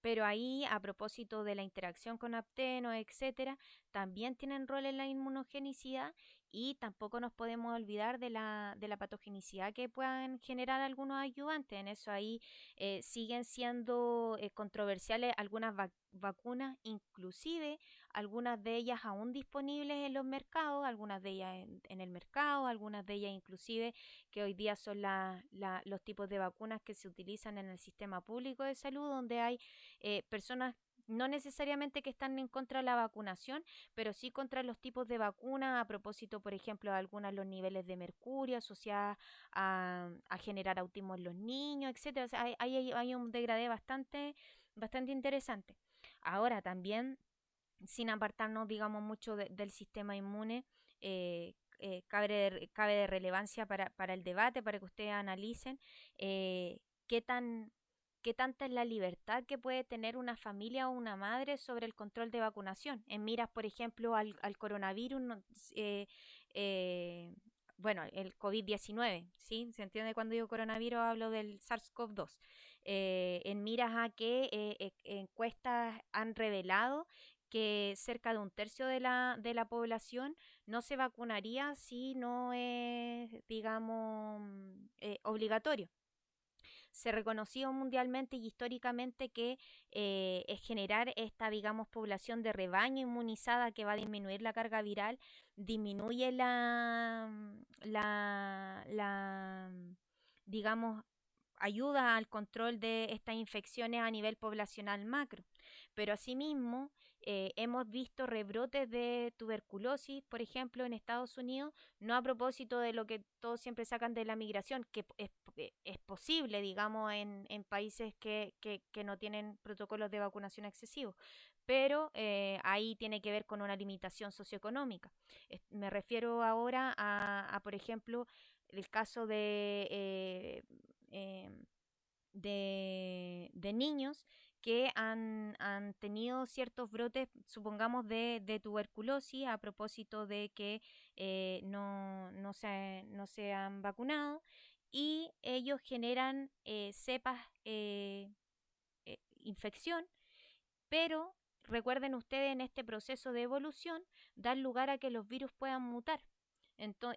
Pero ahí, a propósito de la interacción con apteno, etcétera, también tienen rol en la inmunogenicidad Y tampoco nos podemos olvidar de la patogenicidad que puedan generar algunos ayudantes. En eso ahí siguen siendo controversiales algunas vacunas, inclusive algunas de ellas aún disponibles en los mercados, algunas de ellas en el mercado, algunas de ellas inclusive que hoy día son los tipos de vacunas que se utilizan en el sistema público de salud, donde hay personas no necesariamente que están en contra de la vacunación, pero sí contra los tipos de vacunas, a propósito, por ejemplo, de algunas los niveles de mercurio asociadas a generar autismo en los niños, etcétera. O sea, hay un degradé bastante interesante. Ahora también, sin apartarnos, digamos, mucho del sistema inmune, cabe de relevancia para el debate, para que ustedes analicen qué tan qué tanta es la libertad que puede tener una familia o una madre sobre el control de vacunación. En miras, por ejemplo, al coronavirus, eh, eh, bueno, el COVID-19, ¿sí? ¿Se entiende cuando digo coronavirus? Hablo del SARS-CoV-2. En miras a que encuestas han revelado que cerca de un tercio de la población no se vacunaría si no es, digamos, obligatorio. Se reconoció mundialmente y históricamente que es generar esta, digamos, población de rebaño inmunizada que va a disminuir la carga viral, disminuye digamos, ayuda al control de estas infecciones a nivel poblacional macro. Pero asimismo, hemos visto rebrotes de tuberculosis, por ejemplo, en Estados Unidos, no a propósito de lo que todos siempre sacan de la migración, que es posible, digamos, en países que no tienen protocolos de vacunación excesivos, pero ahí tiene que ver con una limitación socioeconómica. Me refiero ahora por ejemplo, el caso eh, de niños que han tenido ciertos brotes, supongamos, de tuberculosis a propósito de que no se han vacunado y ellos generan cepas infección, pero recuerden ustedes en este proceso de evolución dan lugar a que los virus puedan mutar.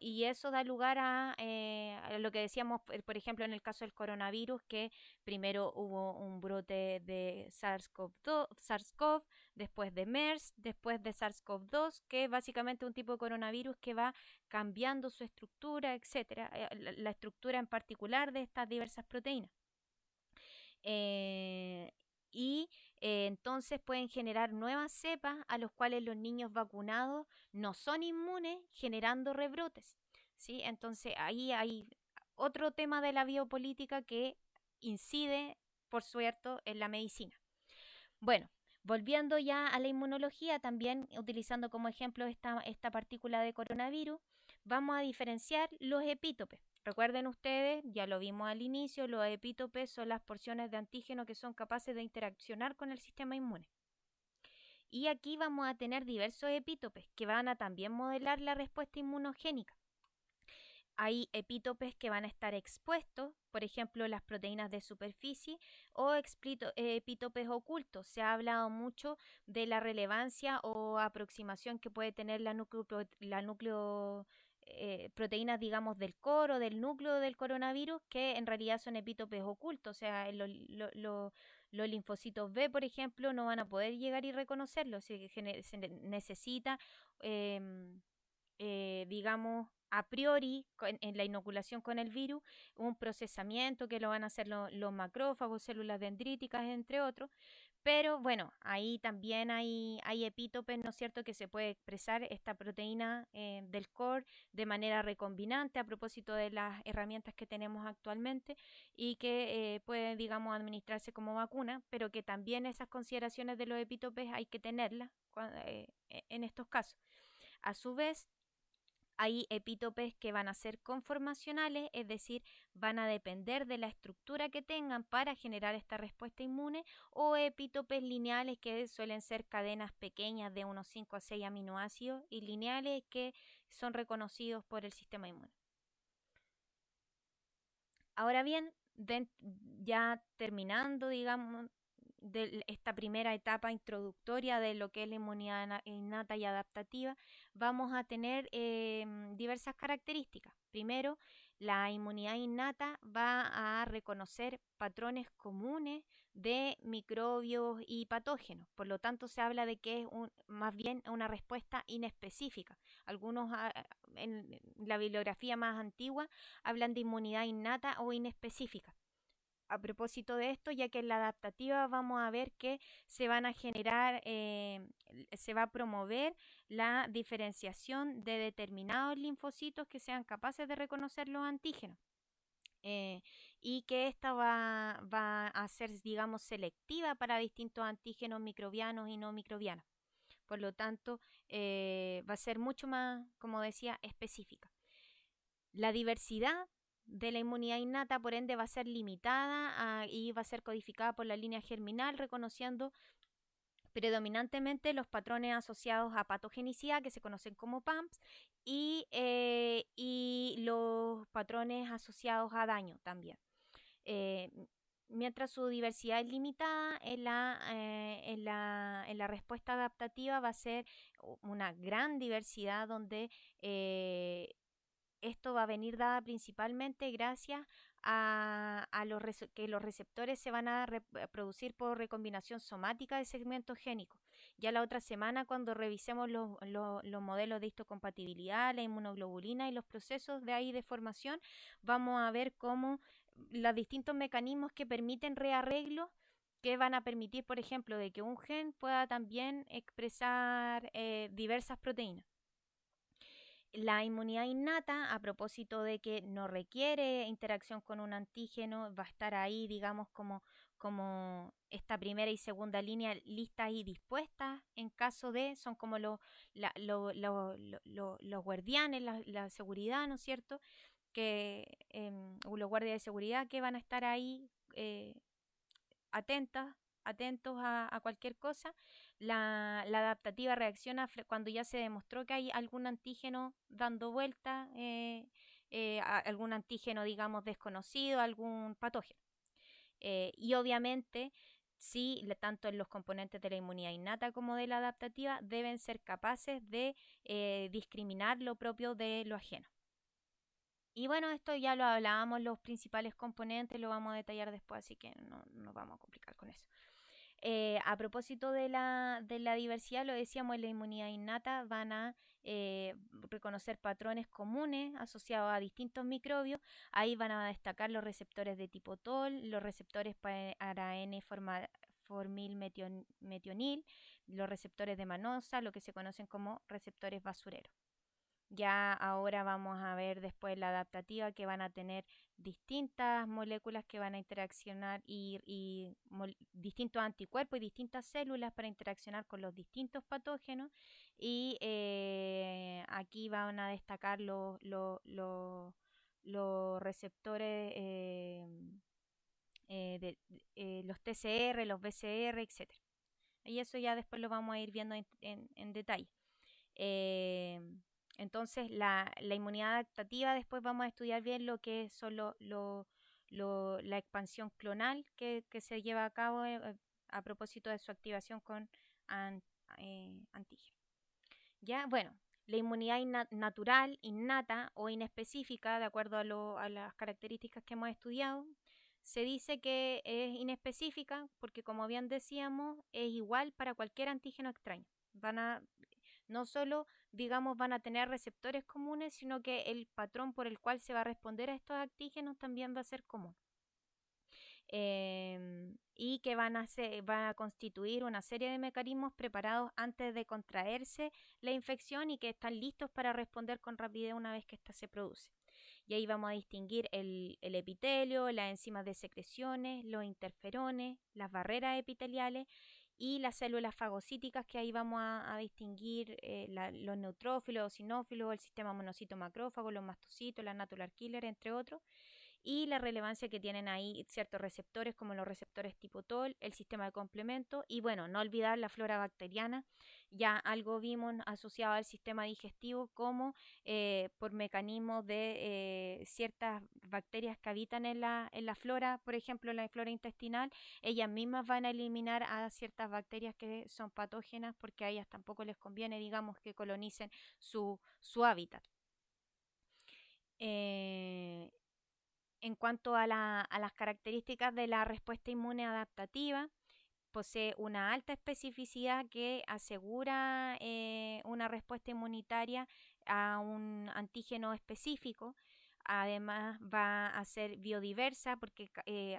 Y eso da lugar a lo que decíamos, por ejemplo, en el caso del coronavirus, que primero hubo un brote de SARS-CoV, después de MERS, después de SARS-CoV-2, que es básicamente un tipo de coronavirus que va cambiando su estructura, etcétera, la estructura en particular de estas diversas proteínas. Eh, y entonces pueden generar nuevas cepas a los cuales los niños vacunados no son inmunes, generando rebrotes, ¿sí? Entonces ahí hay otro tema de la biopolítica que incide, por suerte, en la medicina. Bueno, volviendo ya a la inmunología, también utilizando como ejemplo esta partícula de coronavirus, vamos a diferenciar los epítopes. Recuerden ustedes, ya lo vimos al inicio, los epítopes son las porciones de antígeno que son capaces de interaccionar con el sistema inmune. Y aquí vamos a tener diversos epítopes que van a también modelar la respuesta inmunogénica. Hay epítopes que van a estar expuestos, por ejemplo, las proteínas de superficie o epítopes ocultos. Se ha hablado mucho de la relevancia o aproximación que puede tener proteínas, digamos, del core o del núcleo del coronavirus, que en realidad son epítopes ocultos. O sea, los linfocitos B, por ejemplo, no van a poder llegar y reconocerlos. Se necesita digamos, a priori, en la inoculación con el virus, un procesamiento que lo van a hacer los macrófagos, células dendríticas, entre otros. Pero bueno, ahí también hay epítopes, ¿no es cierto?, que se puede expresar esta proteína del core de manera recombinante a propósito de las herramientas que tenemos actualmente y que puede, digamos, administrarse como vacuna, pero que también esas consideraciones de los epítopes hay que tenerlas en estos casos. A su vez, hay epítopes que van a ser conformacionales, es decir, van a depender de la estructura que tengan para generar esta respuesta inmune, o epítopes lineales que suelen ser cadenas pequeñas de unos 5 a 6 aminoácidos y lineales que son reconocidos por el sistema inmune. Ahora bien, ya terminando, digamos, de esta primera etapa introductoria de lo que es la inmunidad innata y adaptativa, vamos a tener diversas características. Primero, la inmunidad innata va a reconocer patrones comunes de microbios y patógenos. Por lo tanto, se habla de que es más bien una respuesta inespecífica. Algunos en la bibliografía más antigua hablan de inmunidad innata o inespecífica. A propósito de esto, ya que en la adaptativa vamos a ver que se van a generar, se va a promover la diferenciación de determinados linfocitos que sean capaces de reconocer los antígenos. Y que esta va a ser, digamos, selectiva para distintos antígenos microbianos y no microbianos. Por lo tanto, va a ser mucho más, como decía, específica. La diversidad de la inmunidad innata, por ende, va a ser limitada y va a ser codificada por la línea germinal, reconociendo predominantemente los patrones asociados a patogenicidad, que se conocen como PAMPs, y los patrones asociados a daño también. Eh, Mientras su diversidad es limitada, en la respuesta adaptativa va a ser una gran diversidad donde esto va a venir dada principalmente gracias a que los receptores se van a producir por recombinación somática de segmentos génicos. Ya la otra semana, cuando revisemos los modelos de histocompatibilidad, la inmunoglobulina y los procesos de ahí de formación, vamos a ver cómo los distintos mecanismos que permiten rearreglo que van a permitir, por ejemplo, de que un gen pueda también expresar diversas proteínas. La inmunidad innata, a propósito de que no requiere interacción con un antígeno, va a estar ahí, digamos, como esta primera y segunda línea listas y dispuestas en caso de, son como los guardianes, la seguridad, ¿no es cierto? Los guardias de seguridad que van a estar ahí atentos a cualquier cosa. La adaptativa reacciona cuando ya se demostró que hay algún antígeno dando vuelta, algún antígeno, digamos, desconocido, algún patógeno. Y obviamente, sí, tanto en los componentes de la inmunidad innata como de la adaptativa deben ser capaces de discriminar lo propio de lo ajeno. Y bueno, esto ya lo hablábamos, los principales componentes, lo vamos a detallar después, así que no nos vamos a complicar con eso. A propósito de la diversidad, lo decíamos, en la inmunidad innata van a reconocer patrones comunes asociados a distintos microbios. Ahí van a destacar los receptores de tipo TOL, los receptores para N-formilmetionil, los receptores de manosa, lo que se conocen como receptores basureros. Ya ahora vamos a ver después la adaptativa, que van a tener distintas moléculas que van a interaccionar y distintos anticuerpos y distintas células para interaccionar con los distintos patógenos. Y aquí van a destacar los receptores, los TCR, los BCR, etc. Y eso ya después lo vamos a ir viendo en detalle. Entonces, la inmunidad adaptativa, después vamos a estudiar bien lo que son la expansión clonal que se lleva a cabo a propósito de su activación con antígenos. Ya, bueno, la inmunidad natural, innata o inespecífica, de acuerdo a las características que hemos estudiado, se dice que es inespecífica porque, como bien decíamos, es igual para cualquier antígeno extraño. No solo, digamos, van a tener receptores comunes, sino que el patrón por el cual se va a responder a estos antígenos también va a ser común. Y que van a constituir una serie de mecanismos preparados antes de contraerse la infección y que están listos para responder con rapidez una vez que ésta se produce. Y ahí vamos a distinguir el epitelio, las enzimas de secreciones, los interferones, las barreras epiteliales y las células fagocíticas, que ahí vamos a distinguir los neutrófilos, los eosinófilos, el sistema monocito macrófago, los mastocitos, la natural killer, entre otros. y la relevancia que tienen ahí ciertos receptores como los receptores tipo TOL, el sistema de complemento y bueno, no olvidar la flora bacteriana. Ya algo vimos asociado al sistema digestivo como por mecanismos de ciertas bacterias que habitan en la flora, por ejemplo en la flora intestinal, ellas mismas van a eliminar a ciertas bacterias que son patógenas porque a ellas tampoco les conviene, digamos, que colonicen su hábitat. Eh, en cuanto a las características de la respuesta inmune adaptativa, posee una alta especificidad que asegura una respuesta inmunitaria a un antígeno específico. Además va a ser biodiversa porque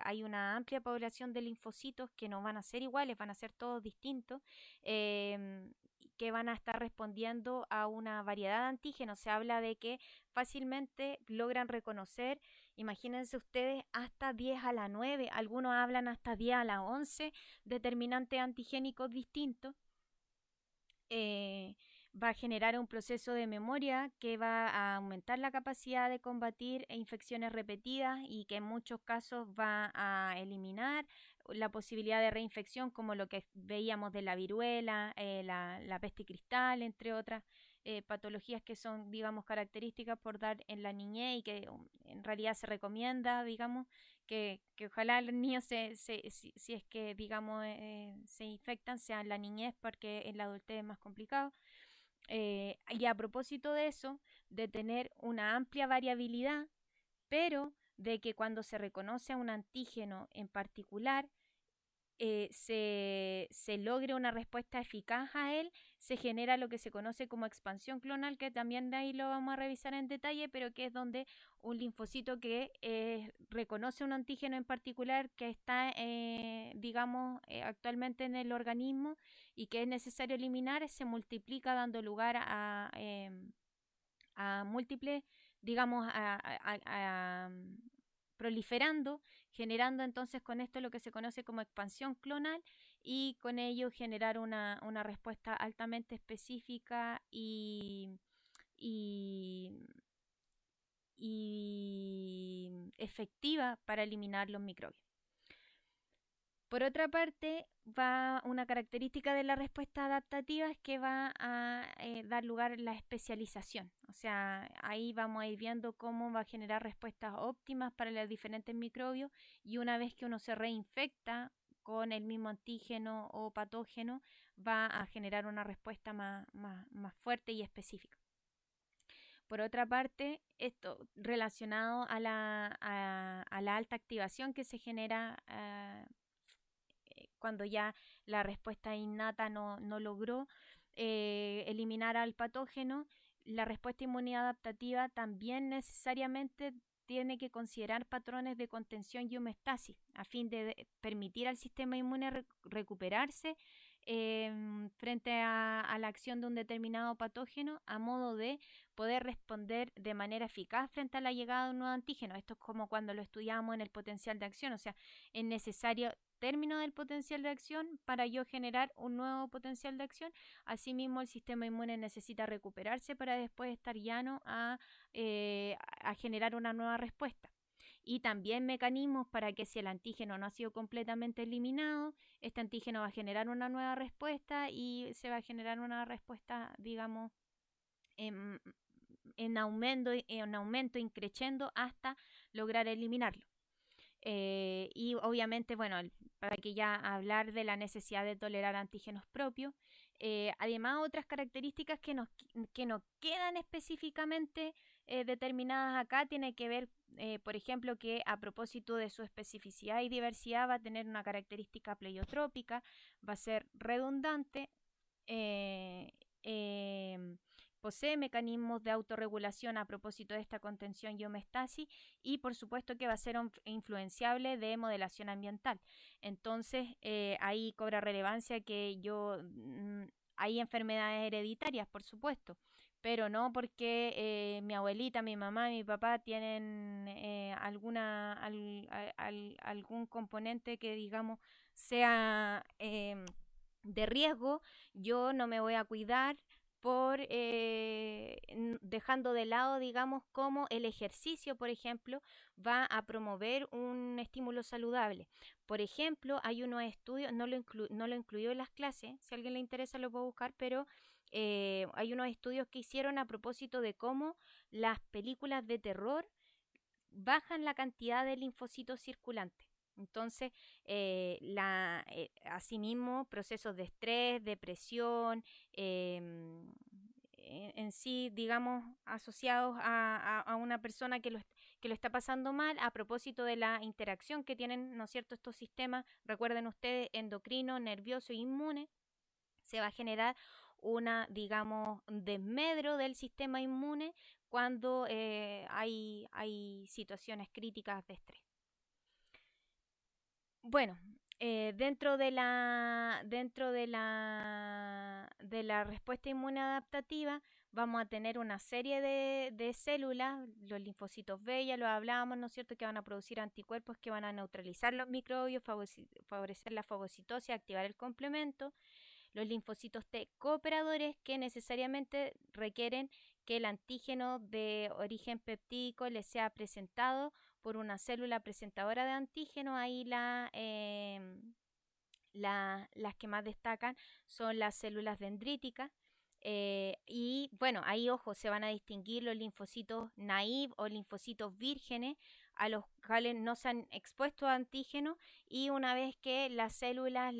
hay una amplia población de linfocitos que no van a ser iguales, van a ser todos distintos, que van a estar respondiendo a una variedad de antígenos. Se habla de que fácilmente logran reconocer, imagínense ustedes, hasta 10 a la 9, algunos hablan hasta 10 a la 11 determinantes antigénicos distintos. Va a generar un proceso de memoria que va a aumentar la capacidad de combatir infecciones repetidas y que en muchos casos va a eliminar la posibilidad de reinfección, como lo que veíamos de la viruela, la peste cristal, entre otras patologías que son, digamos, características por dar en la niñez y que en realidad se recomienda, digamos, que ojalá los niños, si es que, digamos, se infectan, sea en la niñez, porque en la adultez es más complicado. Y a propósito de eso, de tener una amplia variabilidad, pero de que cuando se reconoce a un antígeno en particular, se logre una respuesta eficaz a él, se genera lo que se conoce como expansión clonal, que también de ahí lo vamos a revisar en detalle, pero que es donde un linfocito que reconoce un antígeno en particular que está, digamos, actualmente en el organismo y que es necesario eliminar, se multiplica dando lugar a múltiples, digamos, proliferando, generando entonces con esto lo que se conoce como expansión clonal y con ello generar una respuesta altamente específica y, y efectiva para eliminar los microbios. Por otra parte, va una característica de la respuesta adaptativa es que va a dar lugar a la especialización. O sea, ahí vamos a ir viendo cómo va a generar respuestas óptimas para los diferentes microbios y una vez que uno se reinfecta con el mismo antígeno o patógeno, va a generar una respuesta más fuerte y específica. Por otra parte, esto relacionado a la alta activación que se genera cuando ya la respuesta innata no logró eliminar al patógeno, la respuesta inmune adaptativa también necesariamente tiene que considerar patrones de contención y homeostasis a fin de permitir al sistema inmune recuperarse frente a la acción de un determinado patógeno a modo de poder responder de manera eficaz frente a la llegada de un nuevo antígeno. Esto es como cuando lo estudiamos en el potencial de acción, o sea, es necesario término del potencial de acción para yo generar un nuevo potencial de acción. Asimismo, el sistema inmune necesita recuperarse para después estar llano a generar una nueva respuesta. Y también mecanismos para que si el antígeno no ha sido completamente eliminado, este antígeno va a generar una nueva respuesta y se va a generar una respuesta, digamos, en aumento increciendo hasta lograr eliminarlo. Y obviamente, bueno, para que ya hablar de la necesidad de tolerar antígenos propios. Además, otras características que nos quedan específicamente determinadas acá tiene que ver, por ejemplo, que a propósito de su especificidad y diversidad va a tener una característica pleiotrópica, va a ser redundante, posee mecanismos de autorregulación a propósito de esta contención y homeostasis y por supuesto que va a ser influenciable de modelación ambiental. Entonces ahí cobra relevancia que hay enfermedades hereditarias, por supuesto, pero no porque mi abuelita, mi mamá, mi papá tienen algún componente que digamos sea de riesgo, yo no me voy a cuidar por dejando de lado, digamos, cómo el ejercicio, por ejemplo, va a promover un estímulo saludable. Por ejemplo, hay unos estudios, no lo incluyó en las clases, si a alguien le interesa lo puedo buscar, pero hay unos estudios que hicieron a propósito de cómo las películas de terror bajan la cantidad de linfocitos circulantes. Entonces, asimismo, procesos de estrés, depresión, en sí, digamos, asociados a una persona que lo está pasando mal, a propósito de la interacción que tienen, ¿no es cierto?, estos sistemas, recuerden ustedes, endocrino, nervioso e inmune, se va a generar una, digamos, desmedro del sistema inmune cuando hay situaciones críticas de estrés. Bueno, de la respuesta inmune adaptativa vamos a tener una serie de células, los linfocitos B, ya lo hablábamos, ¿no es cierto?, que van a producir anticuerpos que van a neutralizar los microbios, favorecer la fagocitosis, activar el complemento. Los linfocitos T cooperadores que necesariamente requieren que el antígeno de origen peptídico les sea presentado por una célula presentadora de antígeno. Ahí las que más destacan son las células dendríticas. Y bueno, ahí ojo, se van a distinguir los linfocitos naive o linfocitos vírgenes a los cuales no se han expuesto a antígenos, y una vez que las células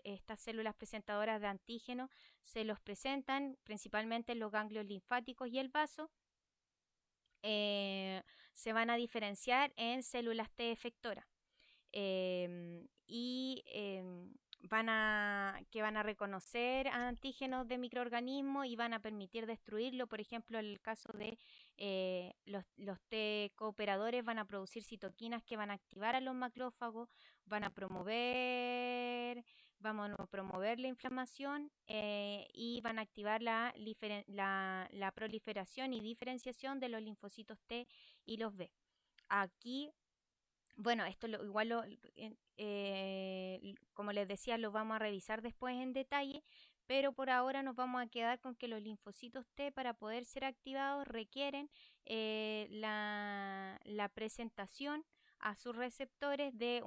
estas células presentadoras de antígeno se los presentan principalmente en los ganglios linfáticos y el vaso, eh, se van a diferenciar en células T efectoras y que van a reconocer antígenos de microorganismos y van a permitir destruirlo. Por ejemplo, en el caso de los T cooperadores van a producir citoquinas que van a activar a los macrófagos, van a promover la inflamación y van a activar la proliferación y diferenciación de los linfocitos T y los B. Aquí, bueno, esto como les decía, lo vamos a revisar después en detalle, pero por ahora nos vamos a quedar con que los linfocitos T, para poder ser activados, requieren la presentación a sus receptores de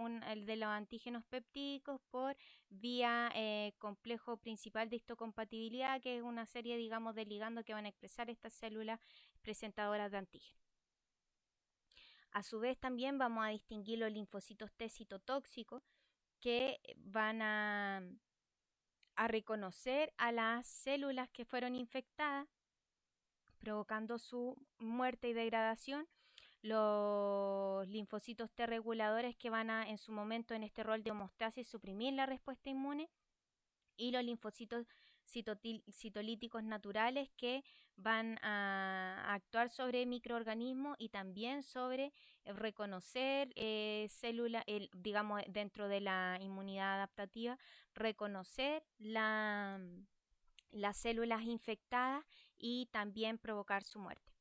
los antígenos peptídicos por vía complejo principal de histocompatibilidad, que es una serie, digamos, de ligandos que van a expresar estas células presentadoras de antígenos. A su vez también vamos a distinguir los linfocitos T citotóxicos, que van a reconocer a las células que fueron infectadas, provocando su muerte y degradación. Los linfocitos T reguladores, que van a, en su momento, en este rol de homeostasis, suprimir la respuesta inmune. Y los linfocitos citolíticos naturales, que van a actuar sobre microorganismos y también sobre reconocer células, digamos, dentro de la inmunidad adaptativa, reconocer las células infectadas y también provocar su muerte.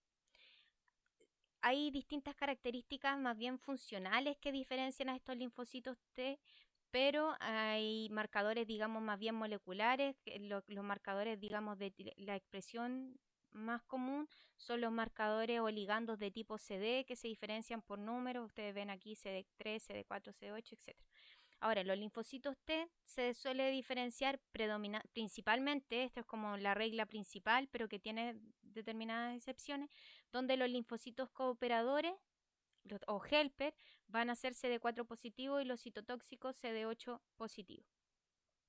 Hay distintas características más bien funcionales que diferencian a estos linfocitos T, pero hay marcadores, digamos, más bien moleculares. Los marcadores, digamos, de la expresión más común son los marcadores o ligandos de tipo CD, que se diferencian por números. Ustedes ven aquí CD3, CD4, CD8, etc. Ahora, los linfocitos T se suele diferenciar principalmente, esto es como la regla principal, pero que tiene determinadas excepciones, donde los linfocitos cooperadores o helper van a ser CD4 positivo y los citotóxicos CD8 positivo.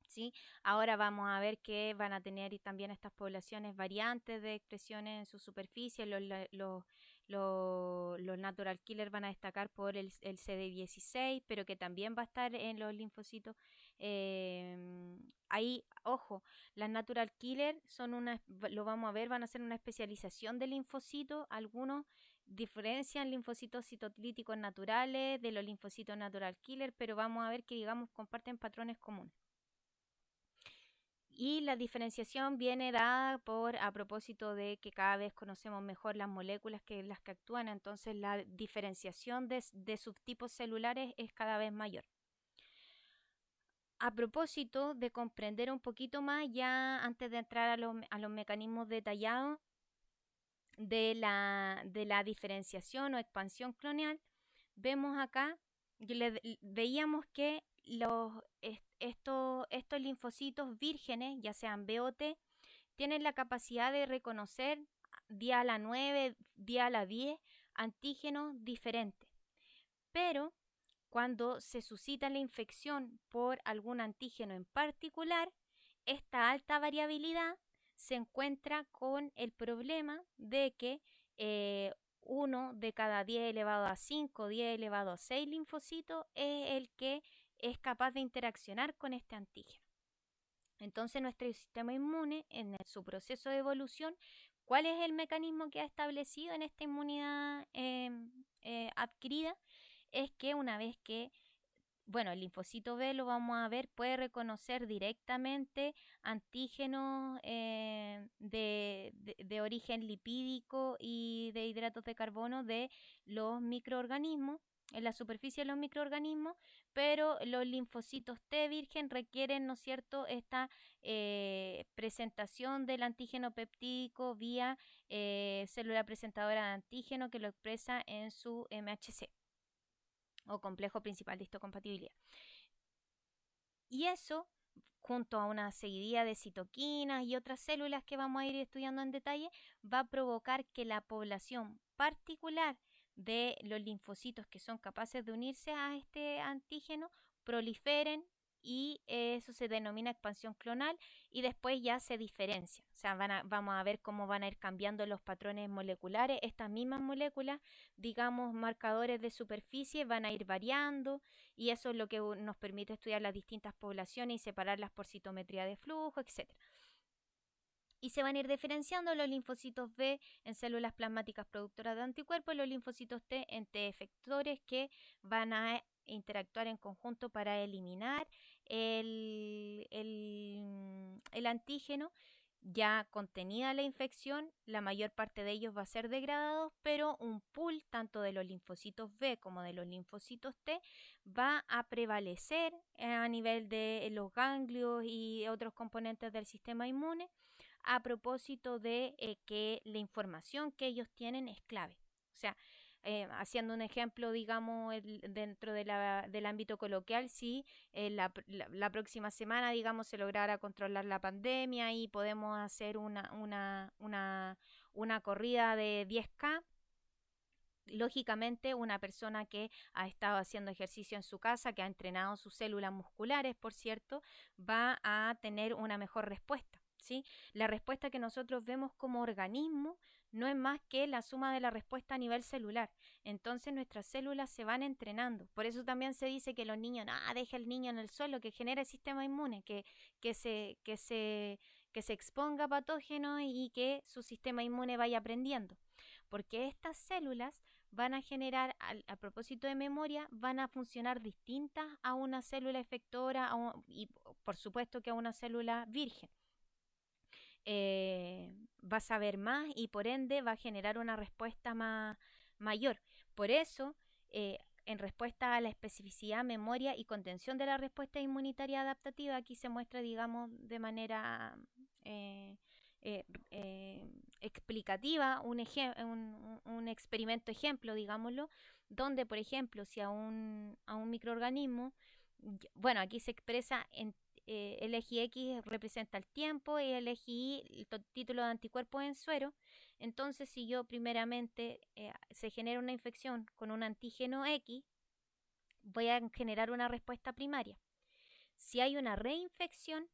¿Sí? Ahora vamos a ver que van a tener también estas poblaciones variantes de expresiones en su superficie. Los natural killer van a destacar por el CD16, pero que también va a estar en los linfocitos. Ahí, ojo, las natural killer lo vamos a ver, van a ser una especialización del linfocito. Algunos diferencian linfocitos citolíticos naturales de los linfocitos natural killer, pero vamos a ver que, digamos, comparten patrones comunes. Y la diferenciación viene dada a propósito de que cada vez conocemos mejor las moléculas las que actúan, entonces la diferenciación de subtipos celulares es cada vez mayor. A propósito de comprender un poquito más, ya antes de entrar a los mecanismos detallados de la diferenciación o expansión clonal, vemos acá, veíamos que estos linfocitos vírgenes, ya sean B o T, tienen la capacidad de reconocer día a la 9, día a la 10, antígenos diferentes. Pero cuando se suscita la infección por algún antígeno en particular, esta alta variabilidad se encuentra con el problema de que 1 de cada 10 elevado a 5, 10 elevado a 6 linfocitos es el que es capaz de interaccionar con este antígeno. Entonces nuestro sistema inmune, en su proceso de evolución, ¿cuál es el mecanismo que ha establecido en esta inmunidad adquirida? Es que una vez que, bueno, el linfocito B lo vamos a ver, puede reconocer directamente antígenos de origen lipídico y de hidratos de carbono de los microorganismos, en la superficie de los microorganismos, pero los linfocitos T virgen requieren, ¿no es cierto?, esta presentación del antígeno peptídico vía célula presentadora de antígeno que lo expresa en su MHC o complejo principal de histocompatibilidad. Y eso, junto a una seguidilla de citoquinas y otras células que vamos a ir estudiando en detalle, va a provocar que la población particular de los linfocitos que son capaces de unirse a este antígeno proliferen y eso se denomina expansión clonal y después ya se diferencia. O sea, vamos a ver cómo van a ir cambiando los patrones moleculares. Estas mismas moléculas, digamos, marcadores de superficie, van a ir variando y eso es lo que nos permite estudiar las distintas poblaciones y separarlas por citometría de flujo, etc. Y se van a ir diferenciando los linfocitos B en células plasmáticas productoras de anticuerpos y los linfocitos T en T efectores que van a interactuar en conjunto para eliminar el antígeno. Ya contenida la infección, la mayor parte de ellos va a ser degradado, pero un pool tanto de los linfocitos B como de los linfocitos T va a prevalecer a nivel de los ganglios y otros componentes del sistema inmune, a propósito de que la información que ellos tienen es clave. O sea, haciendo un ejemplo, digamos, dentro del ámbito coloquial, si la próxima semana, digamos, se lograra controlar la pandemia y podemos hacer una corrida de 10K, lógicamente una persona que ha estado haciendo ejercicio en su casa, que ha entrenado sus células musculares, por cierto, va a tener una mejor respuesta. ¿Sí? La respuesta que nosotros vemos como organismo no es más que la suma de la respuesta a nivel celular. Entonces nuestras células se van entrenando. Por eso también se dice que los niños, deja al niño en el suelo, que genera el sistema inmune, que se exponga a patógenos y que su sistema inmune vaya aprendiendo. Porque estas células van a generar, a propósito de memoria, van a funcionar distintas a una célula efectora y por supuesto que a una célula virgen. Va a saber más y por ende va a generar una respuesta mayor. Por eso, en respuesta a la especificidad, memoria y contención de la respuesta inmunitaria adaptativa, aquí se muestra, digamos, de manera explicativa un experimento ejemplo, digámoslo, donde, por ejemplo, si a un microorganismo, bueno, aquí se expresa en el eje X representa el tiempo y el eje Y el título de anticuerpos en suero. Entonces, si yo primeramente se genera una infección con un antígeno X, voy a generar una respuesta primaria. Si hay una reinfección,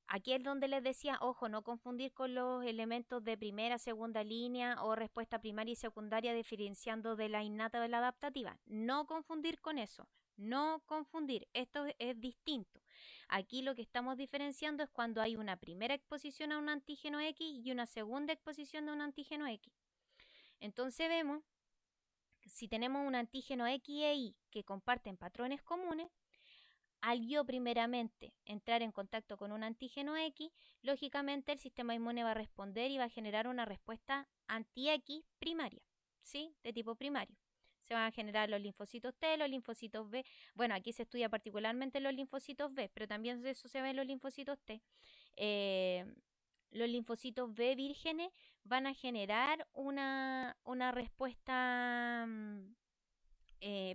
aquí es donde les decía, ojo, no confundir con los elementos de primera, segunda línea o respuesta primaria y secundaria diferenciando de la innata o de la adaptativa. No confundir con eso. No confundir, esto es distinto. Aquí lo que estamos diferenciando es cuando hay una primera exposición a un antígeno X y una segunda exposición a un antígeno X. Entonces vemos que si tenemos un antígeno X e Y que comparten patrones comunes, al yo primeramente entrar en contacto con un antígeno X, lógicamente el sistema inmune va a responder y va a generar una respuesta anti-X primaria, ¿sí? De tipo primario. se van a generar los linfocitos T, los linfocitos B. Bueno, aquí se estudia particularmente los linfocitos B, pero también eso se ve en los linfocitos T. Eh, los linfocitos B vírgenes van a generar una respuesta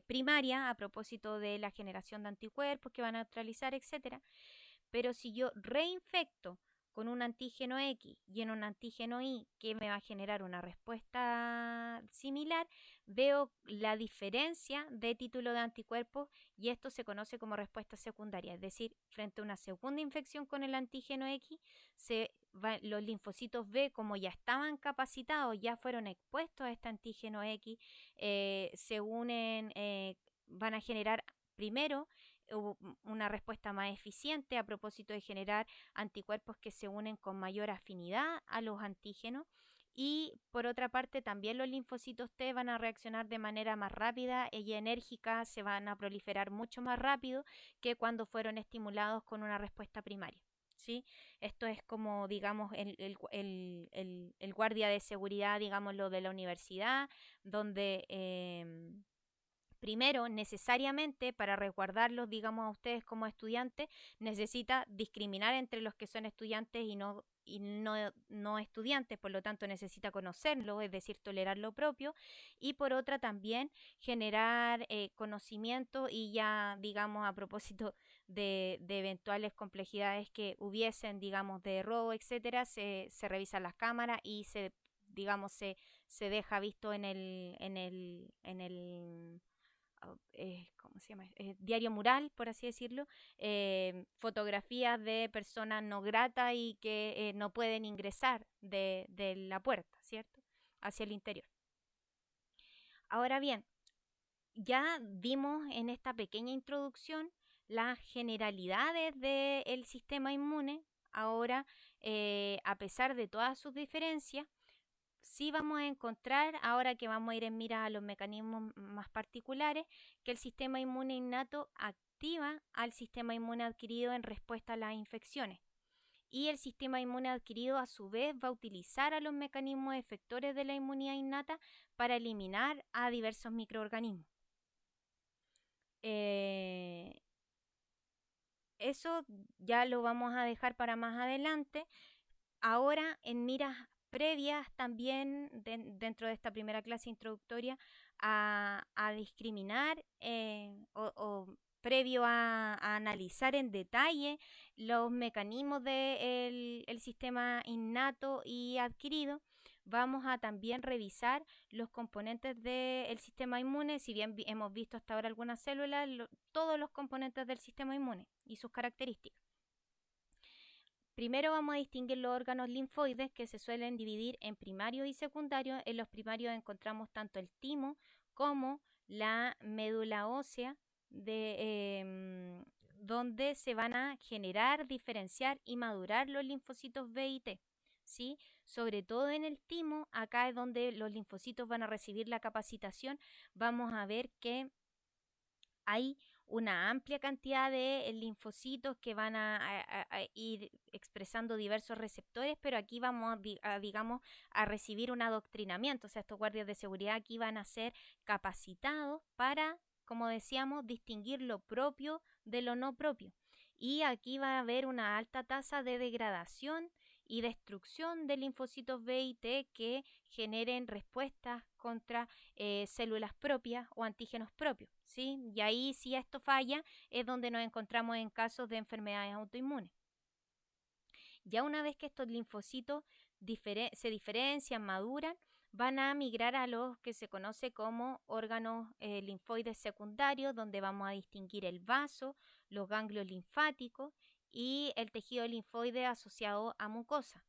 primaria a propósito de la generación de anticuerpos que van a neutralizar, etcétera. Pero si yo reinfecto con un antígeno X y en un antígeno Y que me va a generar una respuesta similar, veo la diferencia de título de anticuerpos y esto se conoce como respuesta secundaria. Es decir, frente a una segunda infección con el antígeno X, los linfocitos B, como ya estaban capacitados, ya fueron expuestos a este antígeno X, se unen, van a generar primero una respuesta más eficiente a propósito de generar anticuerpos que se unen con mayor afinidad a los antígenos. Y por otra parte, también los linfocitos T van a reaccionar de manera más rápida y enérgica, se van a proliferar mucho más rápido que cuando fueron estimulados con una respuesta primaria. ¿Sí? Esto es como, digamos, el guardia de seguridad, digámoslo, de la universidad, donde primero, necesariamente, para resguardarlos, digamos, a ustedes como estudiantes, necesita discriminar entre los que son estudiantes y no estudiantes, por lo tanto necesita conocerlo, es decir, tolerar lo propio, y por otra también generar conocimiento y ya, digamos, a propósito de eventuales complejidades que hubiesen, digamos, de robo, etcétera, se revisan las cámaras y digamos, se deja visto en el ¿cómo se llama? Diario mural, por así decirlo, fotografías de personas no gratas y que no pueden ingresar de la puerta, ¿cierto? Hacia el interior. Ahora bien, ya vimos en esta pequeña introducción las generalidades del sistema inmune. Ahora, a pesar de todas sus diferencias, sí vamos a encontrar, ahora que vamos a ir en mira a los mecanismos más particulares, que el sistema inmune innato activa al sistema inmune adquirido en respuesta a las infecciones. Y el sistema inmune adquirido a su vez va a utilizar a los mecanismos efectores de la inmunidad innata para eliminar a diversos microorganismos. Eso ya lo vamos a dejar para más adelante. Ahora, en miras previas también dentro de esta primera clase introductoria a discriminar o previo a analizar en detalle los mecanismos del el sistema innato y adquirido, vamos a también revisar los componentes del sistema inmune. Si bien hemos visto hasta ahora algunas células, todos los componentes del sistema inmune y sus características. Primero vamos a distinguir los órganos linfoides que se suelen dividir en primarios y secundarios. En los primarios encontramos tanto el timo como la médula ósea, donde se van a generar, diferenciar y madurar los linfocitos B y T. ¿Sí? Sobre todo en el timo, acá es donde los linfocitos van a recibir la capacitación. Vamos a ver que hay una amplia cantidad de linfocitos que van a ir expresando diversos receptores, pero aquí vamos digamos, a recibir un adoctrinamiento. O sea, estos guardias de seguridad aquí van a ser capacitados para, como decíamos, distinguir lo propio de lo no propio. Y aquí va a haber una alta tasa de degradación y destrucción de linfocitos B y T que generen respuestas contra células propias o antígenos propios, ¿sí? Y ahí, si esto falla, es donde nos encontramos en casos de enfermedades autoinmunes. Ya una vez que estos linfocitos se diferencian, maduran, van a migrar a los que se conoce como órganos linfoides secundarios, donde vamos a distinguir el vaso, los ganglios linfáticos y el tejido linfoide asociado a mucosa,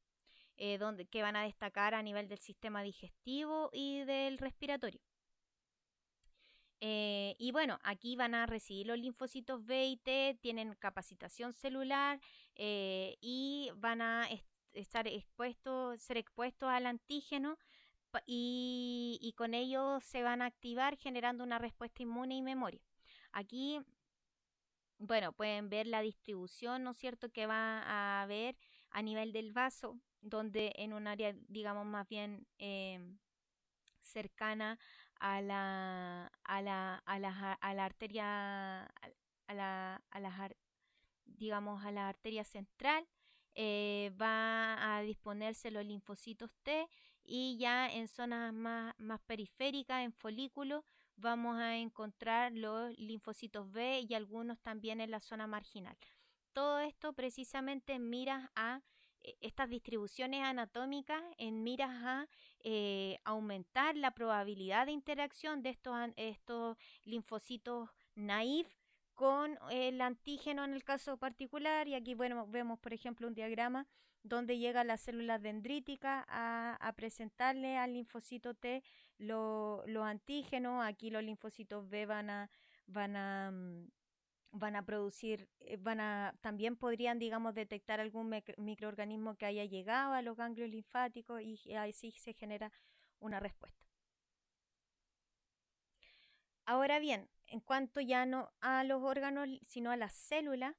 que van a destacar a nivel del sistema digestivo y del respiratorio. Y bueno, aquí van a recibir los linfocitos B y T, tienen capacitación celular y van a ser expuestos al antígeno y con ello se van a activar generando una respuesta inmune y memoria. Aquí, bueno, pueden ver la distribución, ¿no es cierto?, que va a haber a nivel del vaso, donde en un área, digamos, más bien cercana a la arteria, a las digamos, a la arteria central, va a disponerse los linfocitos T y ya en zonas más periféricas, en folículos, vamos a encontrar los linfocitos B y algunos también en la zona marginal. Todo esto precisamente en miras a estas distribuciones anatómicas, en miras a aumentar la probabilidad de interacción de estos linfocitos naïf con el antígeno en el caso particular. Y aquí, bueno, vemos por ejemplo un diagrama donde llegan las células dendríticas a presentarle al linfocito T los antígenos. Aquí los linfocitos B van a van a producir, también podrían, digamos, detectar algún microorganismo que haya llegado a los ganglios linfáticos y así se genera una respuesta. Ahora bien, en cuanto ya no a los órganos, sino a las células,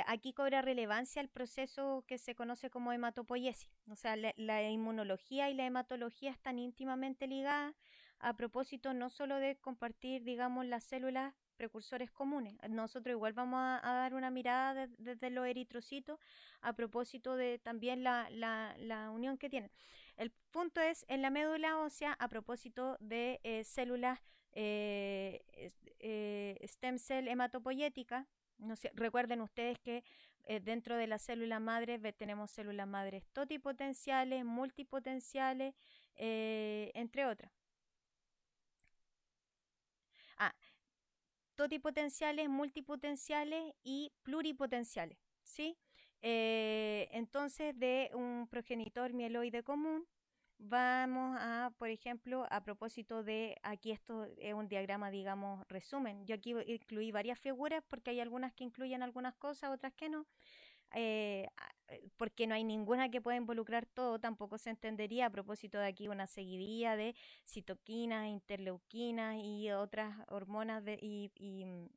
aquí cobra relevancia el proceso que se conoce como hematopoiesis. O sea, la inmunología y la hematología están íntimamente ligadas a propósito no solo de compartir, digamos, las células precursores comunes. Nosotros igual vamos a dar una mirada desde los eritrocitos a propósito de también la unión que tienen. El punto es en la médula ósea a propósito de células stem cell hematopoyética. No sé, recuerden ustedes que dentro de la célula madre tenemos células madres totipotenciales, multipotenciales, entre otras. Ah, totipotenciales, multipotenciales y pluripotenciales, ¿sí? Entonces, de un progenitor mieloide común, vamos a, por ejemplo, a propósito de, aquí esto es un diagrama, digamos, resumen. Yo aquí incluí varias figuras porque hay algunas que incluyen algunas cosas, otras que no. Porque no hay ninguna que pueda involucrar todo, tampoco se entendería a propósito de aquí una seguidilla de citoquinas, interleuquinas y otras hormonas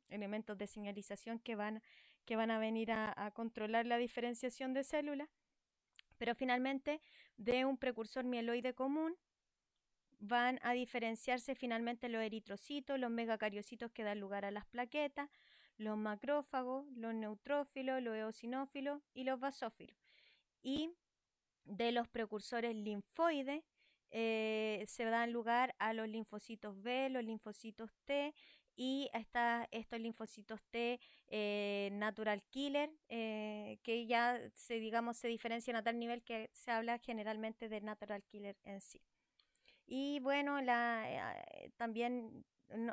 elementos de señalización que van a venir a controlar la diferenciación de células. Pero finalmente, de un precursor mieloide común, van a diferenciarse finalmente los eritrocitos, los megacariocitos que dan lugar a las plaquetas, los macrófagos, los neutrófilos, los eosinófilos y los basófilos. Y de los precursores linfoides se dan lugar a los linfocitos B, los linfocitos T y estos linfocitos T natural killer, que ya digamos, se diferencian a tal nivel que se habla generalmente de natural killer en sí. Y bueno, también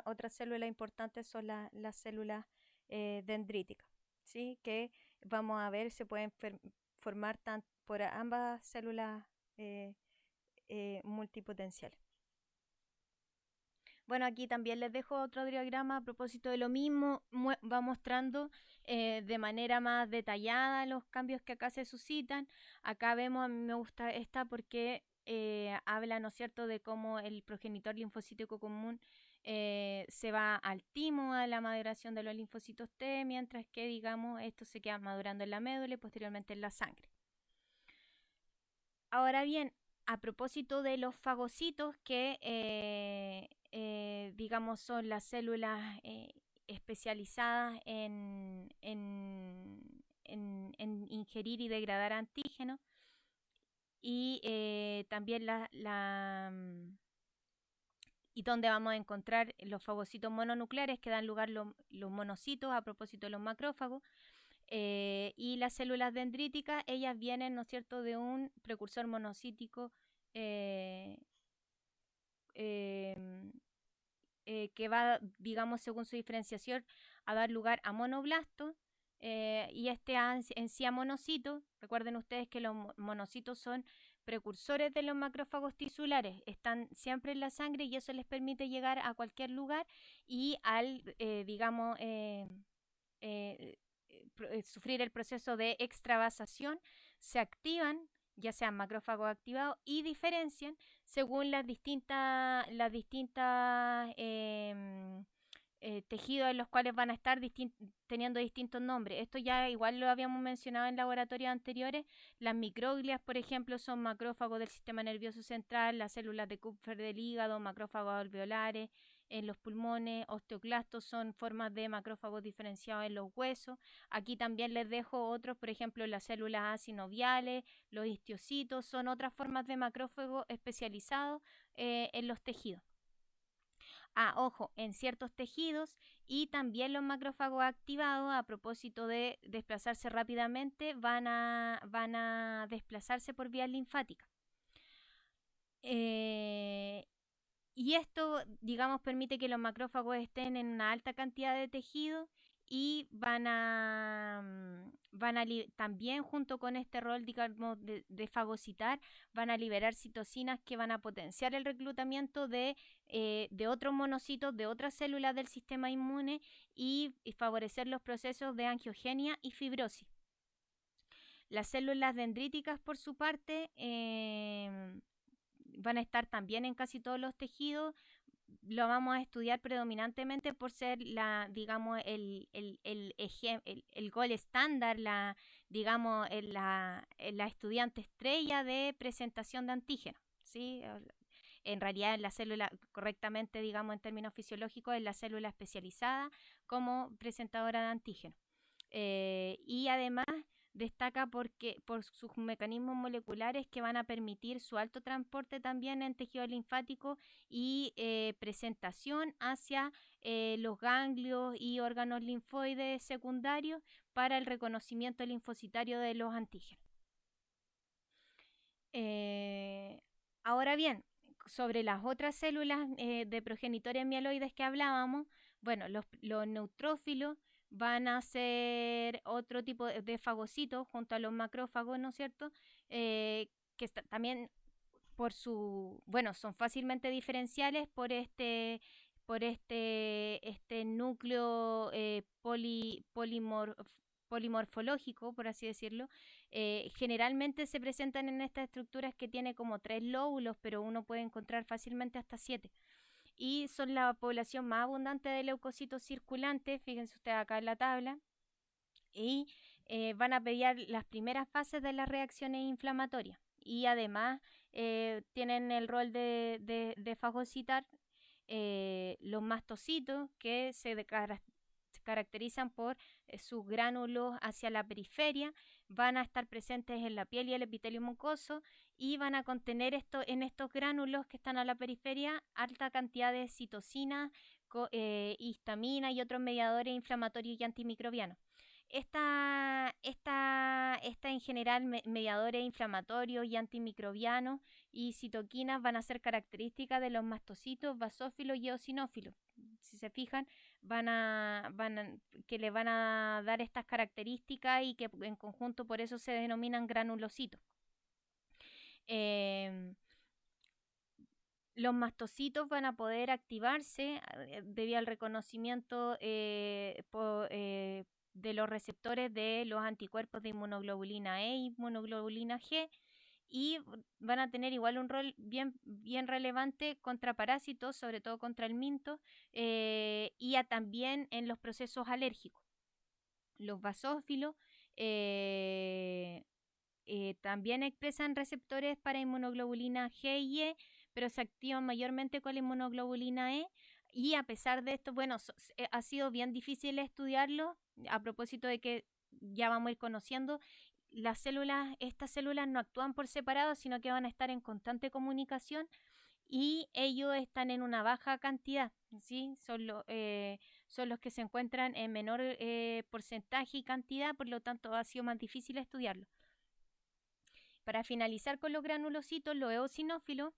otra célula importante son las células dendríticas, ¿sí? Que vamos a ver, se pueden formar por ambas células multipotenciales. Bueno, aquí también les dejo otro diagrama a propósito de lo mismo, va mostrando de manera más detallada los cambios que acá se suscitan. Acá vemos, a mí me gusta esta porque habla, ¿no es cierto?, de cómo el progenitor linfocítico común se va al timo, a la maduración de los linfocitos T, mientras que, digamos, esto se queda madurando en la médula y posteriormente en la sangre. Ahora bien, a propósito de los fagocitos, que digamos son las células especializadas en ingerir y degradar antígenos, y también y donde vamos a encontrar los fagocitos mononucleares que dan lugar los monocitos a propósito de los macrófagos. Y las células dendríticas, ellas vienen, ¿no es cierto?, de un precursor monocítico que va, digamos, según su diferenciación, a dar lugar a monoblastos. Y en sí a monocitos, recuerden ustedes que los monocitos son precursores de los macrófagos tisulares, están siempre en la sangre y eso les permite llegar a cualquier lugar y al, digamos, sufrir el proceso de extravasación, se activan, ya sean macrófagos activados, y diferencian según las distintas tejidos en los cuales van a estar teniendo distintos nombres. Esto ya igual lo habíamos mencionado en laboratorios anteriores. Las microglias, por ejemplo, son macrófagos del sistema nervioso central, las células de Kupffer del hígado, macrófagos alveolares en los pulmones, osteoclastos son formas de macrófagos diferenciados en los huesos. Aquí también les dejo otros, por ejemplo, las células asinoviales, los histiocitos, son otras formas de macrófagos especializados en los tejidos. Ojo, en ciertos tejidos y también los macrófagos activados, a propósito de desplazarse rápidamente, van a desplazarse por vías linfáticas. Y esto, digamos, permite que los macrófagos estén en una alta cantidad de tejido y también junto con este rol, digamos, de fagocitar, van a liberar citocinas que van a potenciar el reclutamiento de otros monocitos, de otras células del sistema inmune y favorecer los procesos de angiogenia y fibrosis. Las células dendríticas, por su parte, van a estar también en casi todos los tejidos. Lo vamos a estudiar predominantemente por ser digamos, el gol estándar, digamos, la estudiante estrella de presentación de antígenos, ¿sí? En realidad, la célula, correctamente, digamos, en términos fisiológicos, es la célula especializada como presentadora de antígenos. Y además destaca por sus mecanismos moleculares que van a permitir su alto transporte también en tejido linfático y presentación hacia los ganglios y órganos linfoides secundarios para el reconocimiento linfocitario de los antígenos. Ahora bien, sobre las otras células de progenitores mieloides que hablábamos, bueno, los neutrófilos van a ser otro tipo de fagocitos junto a los macrófagos, ¿no es cierto? Que también bueno, son fácilmente diferenciales por este núcleo polimorfológico, por así decirlo. Generalmente se presentan en estas estructuras que tiene como 3 lóbulos, pero uno puede encontrar fácilmente hasta 7. Y son la población más abundante de leucocitos circulantes, fíjense ustedes acá en la tabla, y van a mediar las primeras fases de las reacciones inflamatorias. Y además tienen el rol de fagocitar los mastocitos, que se caracterizan por sus gránulos hacia la periferia, van a estar presentes en la piel y el epitelio mucoso y van a contener en estos gránulos que están a la periferia alta cantidad de citocinas, histamina y otros mediadores inflamatorios y antimicrobianos. Esta en general, mediadores inflamatorios y antimicrobianos y citoquinas van a ser características de los mastocitos, basófilos y eosinófilos. Si se fijan, que le van a dar estas características y que en conjunto por eso se denominan granulocitos. Los mastocitos van a poder activarse debido al reconocimiento de los receptores de los anticuerpos de inmunoglobulina E y inmunoglobulina G, y van a tener igual un rol bien relevante contra parásitos, sobre todo contra el minto, y también en los procesos alérgicos. Los basófilos también expresan receptores para inmunoglobulina G y E, pero se activan mayormente con la inmunoglobulina E. Y a pesar de esto, bueno, ha sido bien difícil estudiarlo, a propósito de que ya vamos a ir conociendo. Estas células no actúan por separado, sino que van a estar en constante comunicación y ellos están en una baja cantidad, ¿sí? Son los que se encuentran en menor porcentaje y cantidad, por lo tanto ha sido más difícil estudiarlo. Para finalizar con los granulocitos, los eosinófilos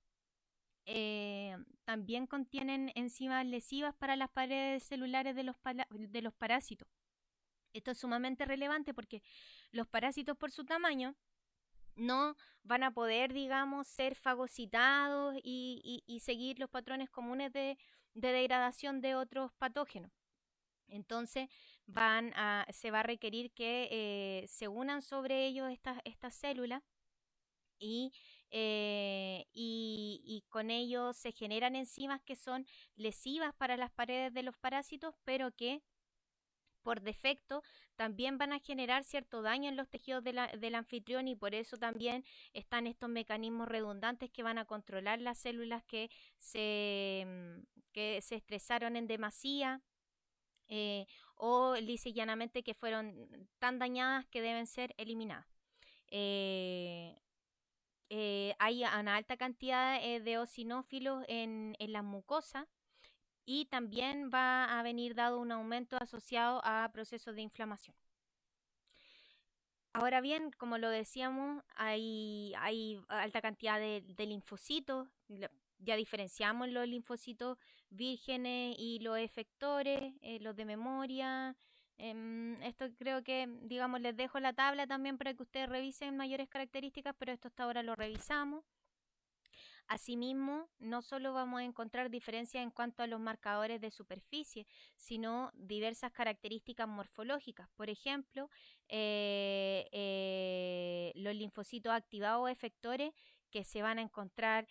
también contienen enzimas lesivas para las paredes celulares de los parásitos. Esto es sumamente relevante porque los parásitos, por su tamaño, no van a poder, digamos, ser fagocitados y seguir los patrones comunes de degradación de otros patógenos. Entonces se va a requerir que se unan sobre ellos estas células y y con ello se generan enzimas que son lesivas para las paredes de los parásitos, pero que por defecto también van a generar cierto daño en los tejidos del anfitrión y por eso también están estos mecanismos redundantes que van a controlar las células que se estresaron en demasía, o lisa y llanamente que fueron tan dañadas que deben ser eliminadas. Eh, Hay una alta cantidad de eosinófilos en las mucosas y también va a venir dado un aumento asociado a procesos de inflamación. Ahora bien, como lo decíamos, hay alta cantidad de linfocitos. Ya diferenciamos los linfocitos vírgenes y los efectores, los de memoria. Esto creo que, digamos, les dejo la tabla también para que ustedes revisen mayores características, pero esto hasta ahora lo revisamos. Asimismo, no solo vamos a encontrar diferencias en cuanto a los marcadores de superficie, sino diversas características morfológicas. Por ejemplo, los linfocitos activados efectores que se van a encontrar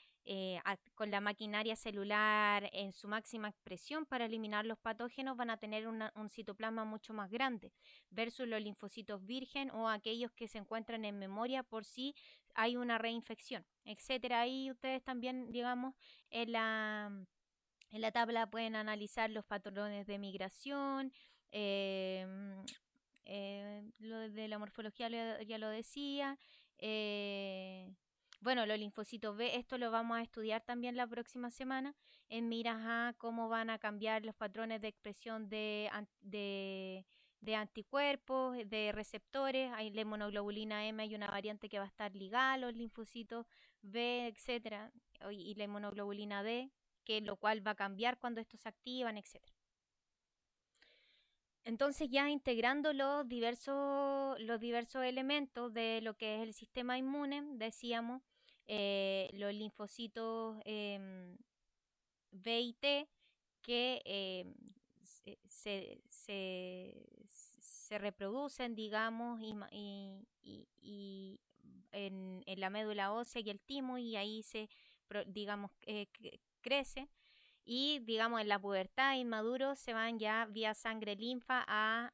con la maquinaria celular en su máxima expresión para eliminar los patógenos van a tener un citoplasma mucho más grande versus los linfocitos virgen o aquellos que se encuentran en memoria por si hay una reinfección, etcétera. Ahí ustedes también, digamos, en la tabla pueden analizar los patrones de migración, lo de la morfología ya lo decía. Bueno, los linfocitos B, esto lo vamos a estudiar también la próxima semana en miras a cómo van a cambiar los patrones de expresión de anticuerpos, de receptores. Hay la inmunoglobulina M, hay una variante que va a estar ligada a los linfocitos B, etcétera, y la inmunoglobulina D, que lo cual va a cambiar cuando estos se activan, etcétera. Entonces ya integrando los diversos elementos de lo que es el sistema inmune, decíamos, los linfocitos B y T que se reproducen, digamos, y en la médula ósea y el timo y ahí digamos, crece y digamos en la pubertad inmaduros se van ya vía sangre linfa a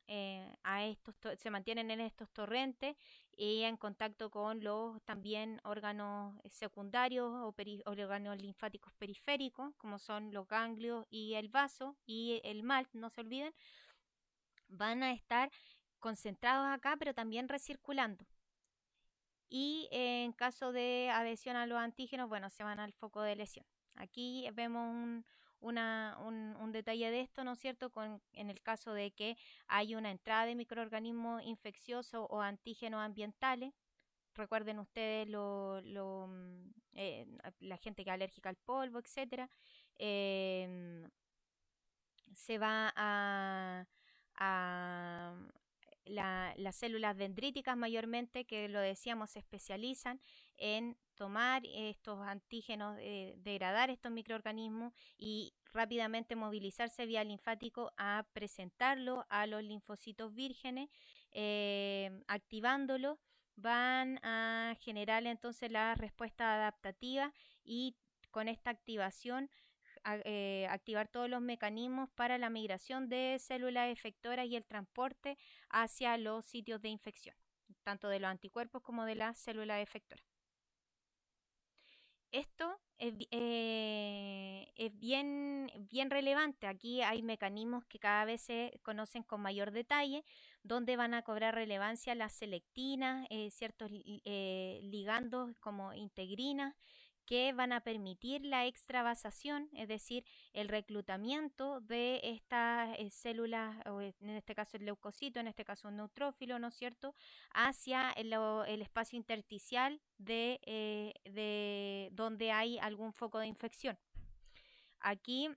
se mantienen en estos torrentes y en contacto con los también órganos secundarios o órganos linfáticos periféricos como son los ganglios y el vaso y el MALT, no se olviden, van a estar concentrados acá pero también recirculando. Y en caso de adhesión a los antígenos, bueno, se van al foco de lesión. Aquí vemos un detalle de esto, ¿no es cierto? En el caso de que hay una entrada de microorganismos infecciosos o antígenos ambientales. Recuerden ustedes la gente que es alérgica al polvo, etcétera. Se va a las células dendríticas mayormente, que lo decíamos, se especializan en tomar estos antígenos, degradar estos microorganismos y rápidamente movilizarse vía linfático a presentarlo a los linfocitos vírgenes, activándolos, van a generar entonces la respuesta adaptativa y con esta activación activar todos los mecanismos para la migración de células efectoras y el transporte hacia los sitios de infección, tanto de los anticuerpos como de las células efectoras. Esto es bien relevante. Aquí hay mecanismos que cada vez se conocen con mayor detalle, donde van a cobrar relevancia las selectinas, ciertos ligandos como integrinas, que van a permitir la extravasación, es decir, el reclutamiento de estas células, o en este caso el leucocito, en este caso un neutrófilo, ¿no es cierto?, hacia el espacio intersticial de donde hay algún foco de infección. Aquí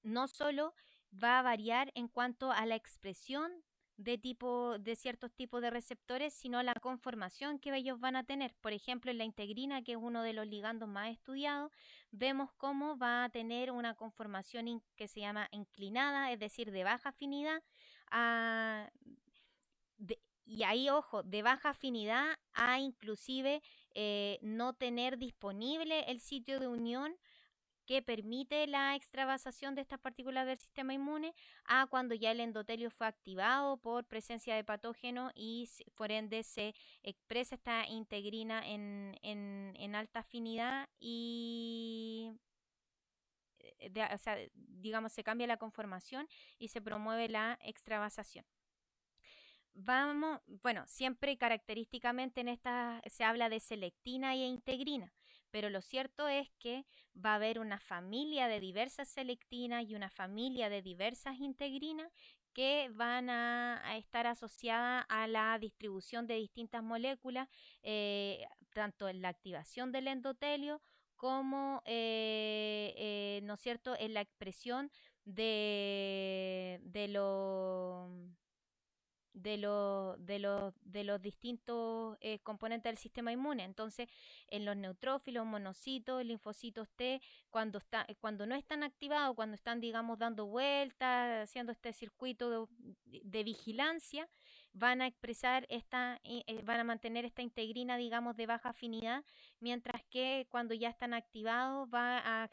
no solo va a variar en cuanto a la expresión de ciertos tipos de receptores, sino la conformación que ellos van a tener. Por ejemplo, en la integrina, que es uno de los ligandos más estudiados, vemos cómo va a tener una conformación que se llama inclinada, es decir, de baja afinidad, y ahí, ojo, de baja afinidad a inclusive no tener disponible el sitio de unión que permite la extravasación de estas partículas del sistema inmune a cuando ya el endotelio fue activado por presencia de patógeno y por ende se expresa esta integrina en alta afinidad y o sea, digamos, se cambia la conformación y se promueve la extravasación. Vamos, bueno, siempre característicamente en esta se habla de selectina e integrina, pero lo cierto es que va a haber una familia de diversas selectinas y una familia de diversas integrinas que van a estar asociadas a la distribución de distintas moléculas, tanto en la activación del endotelio como, ¿no es cierto?, en la expresión de lo de los distintos componentes del sistema inmune. Entonces, en los neutrófilos, monocitos, linfocitos T, cuando no están activados, cuando están, digamos, dando vueltas, haciendo este circuito de vigilancia, van a expresar van a mantener esta integrina, digamos, de baja afinidad, mientras que cuando ya están activados va a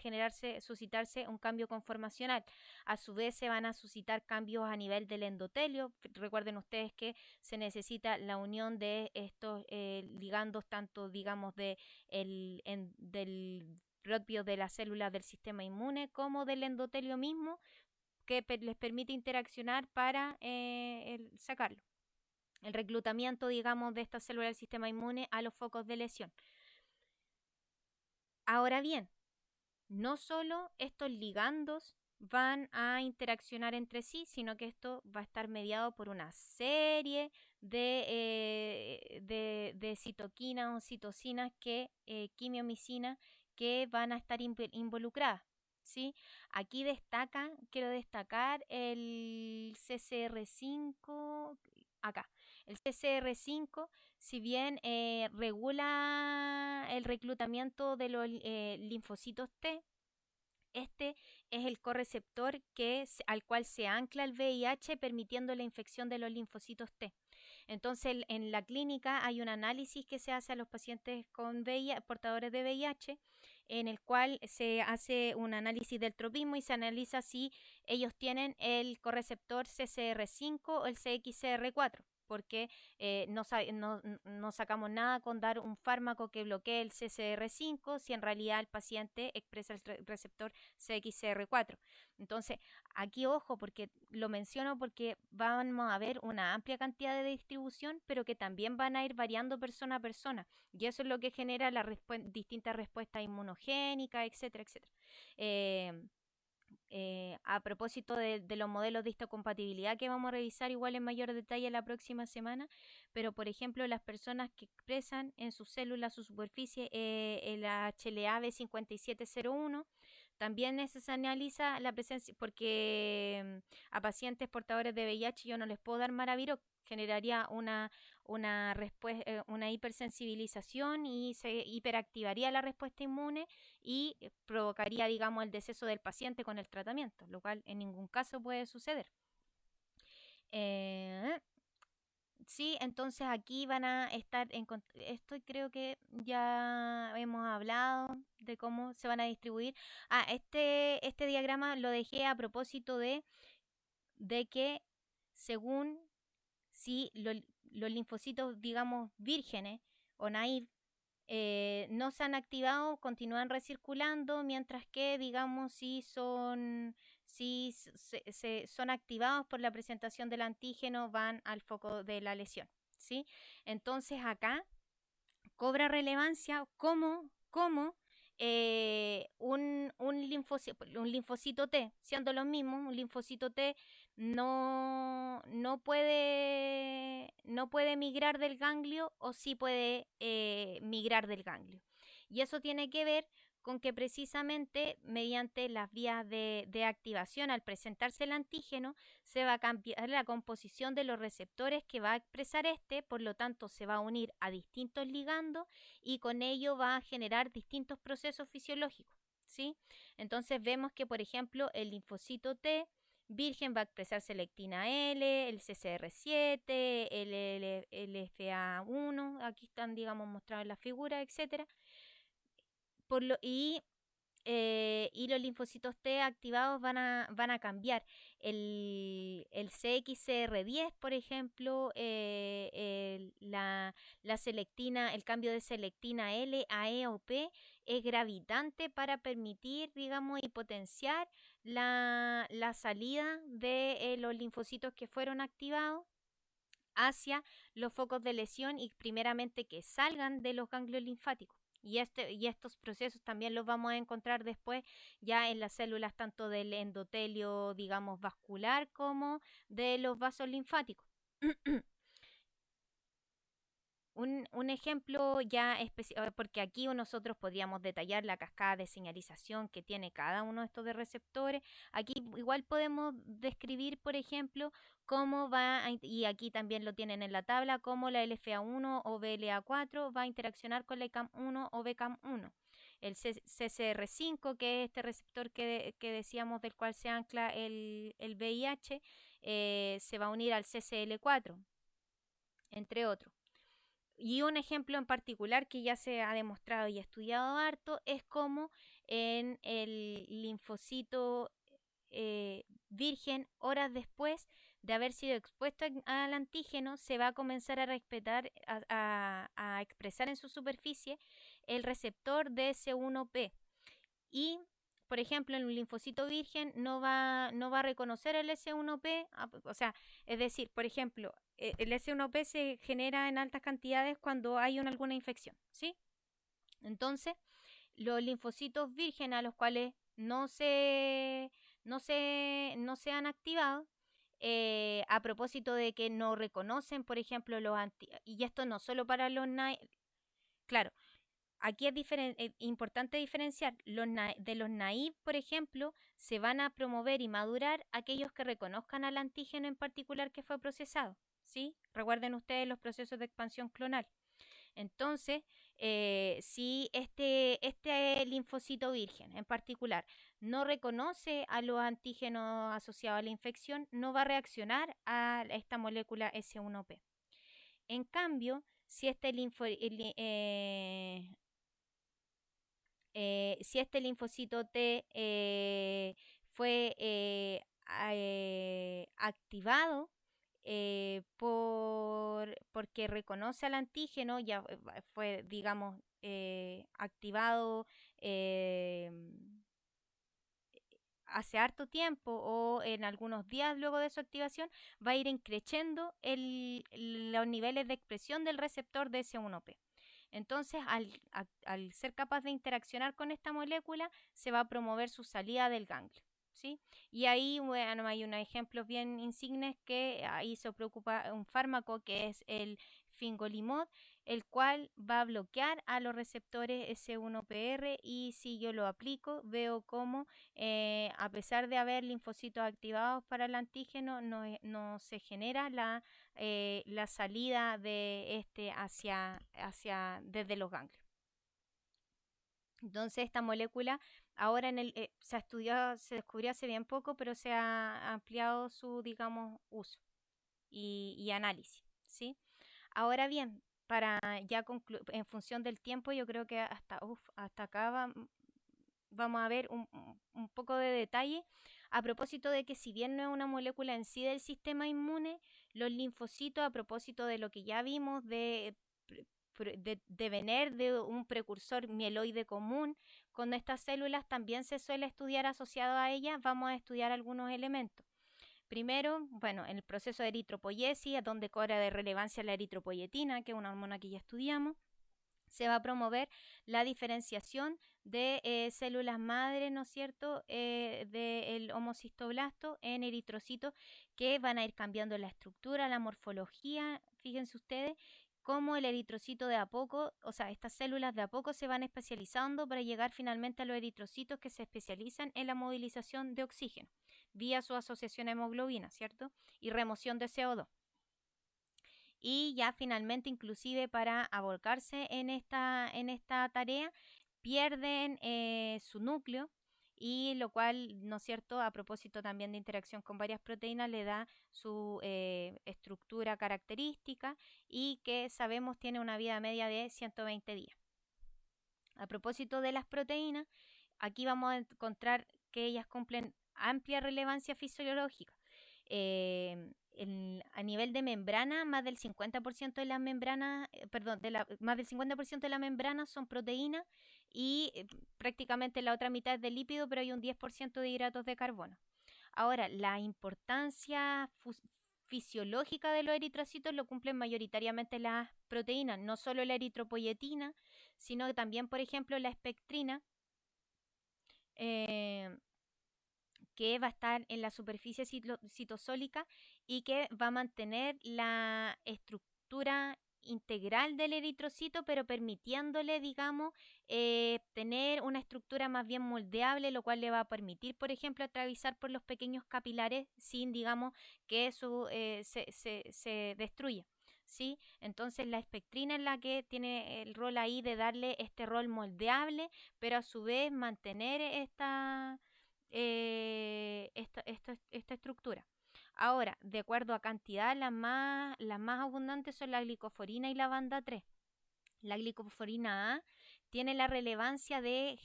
suscitarse un cambio conformacional. A su vez se van a suscitar cambios a nivel del endotelio. Recuerden ustedes que se necesita la unión de estos ligandos, tanto digamos del propio de las células del sistema inmune como del endotelio mismo, que les permite interaccionar para sacarlo. El reclutamiento, digamos, de estas células del sistema inmune a los focos de lesión. Ahora bien, no solo estos ligandos van a interaccionar entre sí, sino que esto va a estar mediado por una serie de citoquinas o citocinas quimiomicinas que van a estar involucradas. ¿Sí? Aquí quiero destacar el CCR5, acá. El CCR5, si bien regula el reclutamiento de los linfocitos T, este es el correceptor al cual se ancla el VIH, permitiendo la infección de los linfocitos T. Entonces, en la clínica hay un análisis que se hace a los pacientes con VIH, portadores de VIH, en el cual se hace un análisis del tropismo y se analiza si ellos tienen el correceptor CCR5 o el CXCR4, porque no sacamos nada con dar un fármaco que bloquee el CCR5 si en realidad el paciente expresa el receptor CXCR4. Entonces, aquí ojo, porque lo menciono porque vamos a ver una amplia cantidad de distribución, pero que también van a ir variando persona a persona, y eso es lo que genera las distintas respuestas inmunogénicas, etcétera, etcétera. A propósito de los modelos de histocompatibilidad que vamos a revisar igual en mayor detalle la próxima semana, pero por ejemplo las personas que expresan en sus células, su superficie, el HLA-B5701, también se analiza la presencia, porque a pacientes portadores de VIH yo no les puedo dar Maraviroc, generaría una hipersensibilización y se hiperactivaría la respuesta inmune y provocaría, digamos, el deceso del paciente con el tratamiento, lo cual en ningún caso puede suceder. Sí, entonces aquí van a estar esto creo que ya hemos hablado de cómo se van a distribuir. Este diagrama lo dejé a propósito de que según si los linfocitos, digamos, vírgenes o naive no se han activado, continúan recirculando, mientras que, digamos, si son activados por la presentación del antígeno, van al foco de la lesión, ¿sí? Entonces acá cobra relevancia cómo un linfocito T, siendo lo mismo, un linfocito T no puede migrar del ganglio o sí puede migrar del ganglio. Y eso tiene que ver con que precisamente mediante las vías de activación, al presentarse el antígeno, se va a cambiar la composición de los receptores que va a expresar por lo tanto se va a unir a distintos ligandos y con ello va a generar distintos procesos fisiológicos, ¿sí? Entonces vemos que, por ejemplo, el linfocito T virgen va a expresar selectina L, el CCR7, el LFA1, aquí están, digamos, mostradas las figuras, etcétera. Y los linfocitos T activados van a cambiar. El CXCR10, por ejemplo, la selectina, el cambio de selectina L a E o P es gravitante para permitir, digamos, y potenciar la salida de los linfocitos que fueron activados hacia los focos de lesión y primeramente que salgan de los ganglios linfáticos. Y estos procesos también los vamos a encontrar después ya en las células tanto del endotelio, digamos, vascular como de los vasos linfáticos. Un ejemplo ya especial, porque aquí nosotros podríamos detallar la cascada de señalización que tiene cada uno de estos de receptores. Aquí igual podemos describir, por ejemplo, cómo y aquí también lo tienen en la tabla, cómo la LFA1 o BLA4 va a interaccionar con la ICAM1 o BCAM1. El CCR5, que es este receptor que decíamos del cual se ancla el VIH, se va a unir al CCL4, entre otros. Y un ejemplo en particular que ya se ha demostrado y estudiado harto es como en el linfocito virgen, horas después de haber sido expuesto al antígeno, se va a comenzar a respetar, a expresar en su superficie el receptor DS1P. Y, por ejemplo, en un linfocito virgen no va a reconocer el S1P, o sea, es decir, por ejemplo, el S1P se genera en altas cantidades cuando hay alguna infección, ¿sí? Entonces, los linfocitos virgen a los cuales no se han activado, a propósito de que no reconocen, por ejemplo, y esto no solo para los claro, aquí es importante diferenciar de los naive, por ejemplo, se van a promover y madurar aquellos que reconozcan al antígeno en particular que fue procesado, ¿sí? Recuerden ustedes los procesos de expansión clonal. Entonces, si este linfocito virgen en particular no reconoce a los antígenos asociados a la infección, no va a reaccionar a esta molécula S1P. En cambio, si si este linfocito T fue activado porque reconoce al antígeno, ya fue, digamos, activado eh, hace harto tiempo o en algunos días luego de su activación, va a ir increciendo los niveles de expresión del receptor de S1P. Entonces, al ser capaz de interaccionar con esta molécula, se va a promover su salida del ganglio, ¿sí? Y ahí, bueno, hay unos ejemplos bien insignes que ahí se preocupa un fármaco que es el fingolimod, el cual va a bloquear a los receptores S1PR y si yo lo aplico, veo cómo a pesar de haber linfocitos activados para el antígeno, no se genera la salida de este desde los ganglios. Entonces esta molécula ahora se descubrió hace bien poco, pero se ha ampliado su, digamos, uso y análisis, ¿sí? Ahora bien, para ya en función del tiempo, yo creo que hasta acá vamos a ver un poco de detalle a propósito de que si bien no es una molécula en sí del sistema inmune, los linfocitos, a propósito de lo que ya vimos de venir de un precursor mieloide común, con estas células también se suele estudiar asociado a ellas, vamos a estudiar algunos elementos. Primero, bueno, en el proceso de eritropoiesis, donde cobra de relevancia la eritropoyetina, que es una hormona que ya estudiamos, se va a promover la diferenciación de células madre, ¿no es cierto?, del homocistoblasto en eritrocitos que van a ir cambiando la estructura, la morfología, fíjense ustedes, cómo el eritrocito de a poco, o sea, estas células de a poco se van especializando para llegar finalmente a los eritrocitos que se especializan en la movilización de oxígeno vía su asociación a hemoglobina, ¿cierto? Y remoción de CO2. Y ya finalmente, inclusive para abolcarse en esta tarea, pierden su núcleo y lo cual, ¿no es cierto?, a propósito también de interacción con varias proteínas, le da su estructura característica y que sabemos tiene una vida media de 120 días. A propósito de las proteínas, aquí vamos a encontrar que ellas cumplen amplia relevancia fisiológica. A nivel de membrana, más del 50% de las membranas, más del 50% de la membrana son proteínas y prácticamente la otra mitad es de lípido, pero hay un 10% de hidratos de carbono. Ahora, la importancia fisiológica de los eritrocitos lo cumplen mayoritariamente las proteínas, no solo la eritropoyetina, sino que también, por ejemplo, la espectrina, eh, que va a estar en la superficie citosólica y que va a mantener la estructura integral del eritrocito, pero permitiéndole, digamos, tener una estructura más bien moldeable, lo cual le va a permitir, por ejemplo, atravesar por los pequeños capilares sin, digamos, que eso se destruya. ¿Sí? Entonces la espectrina es la que tiene el rol ahí de darle este rol moldeable, pero a su vez mantener esta estructura. Ahora, de acuerdo a cantidad, las más abundantes son la glicoforina y la banda 3. La glicoforina A tiene la relevancia de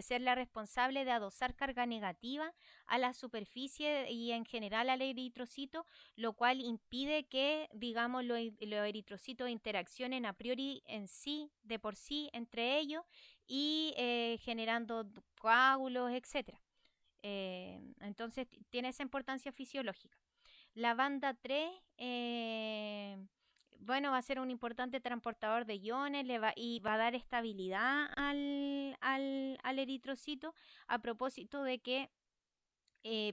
ser la responsable de adosar carga negativa a la superficie y en general al eritrocito, lo cual impide que, digamos, los eritrocitos interaccionen a priori en sí, de por sí, entre ellos y generando coágulos, etcétera. Entonces tiene esa importancia fisiológica. La banda 3, bueno, va a ser un importante transportador de iones y va a dar estabilidad al eritrocito a propósito de que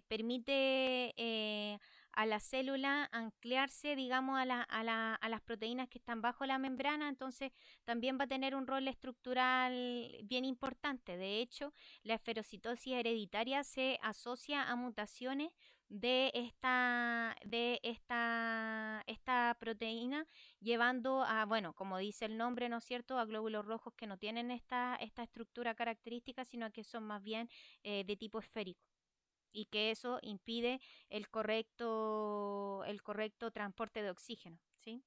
permite a la célula anclarse, digamos, a las proteínas que están bajo la membrana, entonces también va a tener un rol estructural bien importante. De hecho, la esferocitosis hereditaria se asocia a mutaciones de esta proteína, llevando a, bueno, como dice el nombre, ¿no es cierto?, a glóbulos rojos que no tienen esta estructura característica, sino que son más bien de tipo esférico y que eso impide el correcto transporte de oxígeno, ¿sí?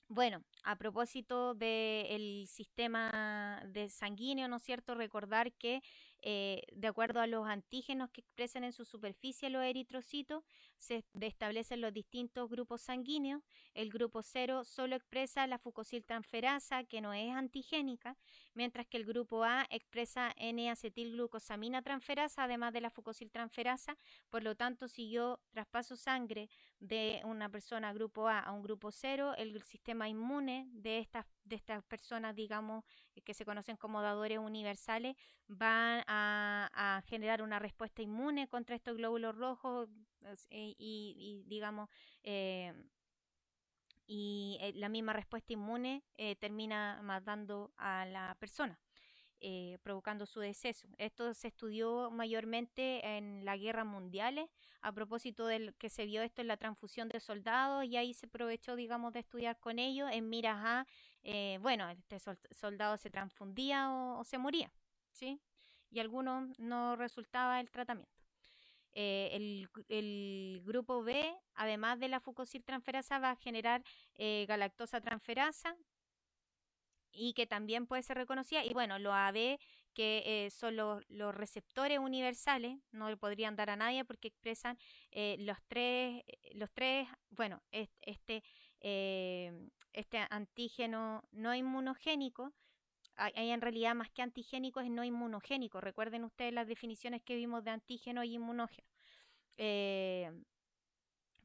Bueno, a propósito del sistema de sanguíneo, ¿no es cierto? Recordar que de acuerdo a los antígenos que expresan en su superficie los eritrocitos, se establecen los distintos grupos sanguíneos. El grupo 0 solo expresa la fucosiltransferasa, que no es antigénica, mientras que el grupo A expresa N-acetilglucosamina transferasa, además de la fucosiltransferasa. Por lo tanto, si yo traspaso sangre de una persona grupo A un grupo 0, el sistema inmune de estas personas, digamos, que se conocen como dadores universales, van a generar una respuesta inmune contra estos glóbulos rojos digamos, la misma respuesta inmune termina matando a la persona. Provocando su deceso. Esto se estudió mayormente en las guerras mundiales, a propósito del que se vio esto en la transfusión de soldados, y ahí se aprovechó, digamos, de estudiar con ellos en miras a, bueno, este soldado se transfundía o se moría, ¿sí? Y algunos no resultaba el tratamiento. El grupo B, además de la fucosiltransferasa, va a generar galactosa transferasa, y que también puede ser reconocida. Y bueno, los AB, que son los receptores universales, no le podrían dar a nadie porque expresan los tres, bueno, este antígeno no inmunogénico. Hay en realidad más que antigénico, es no inmunogénico. Recuerden ustedes las definiciones que vimos de antígeno y inmunógeno. Eh,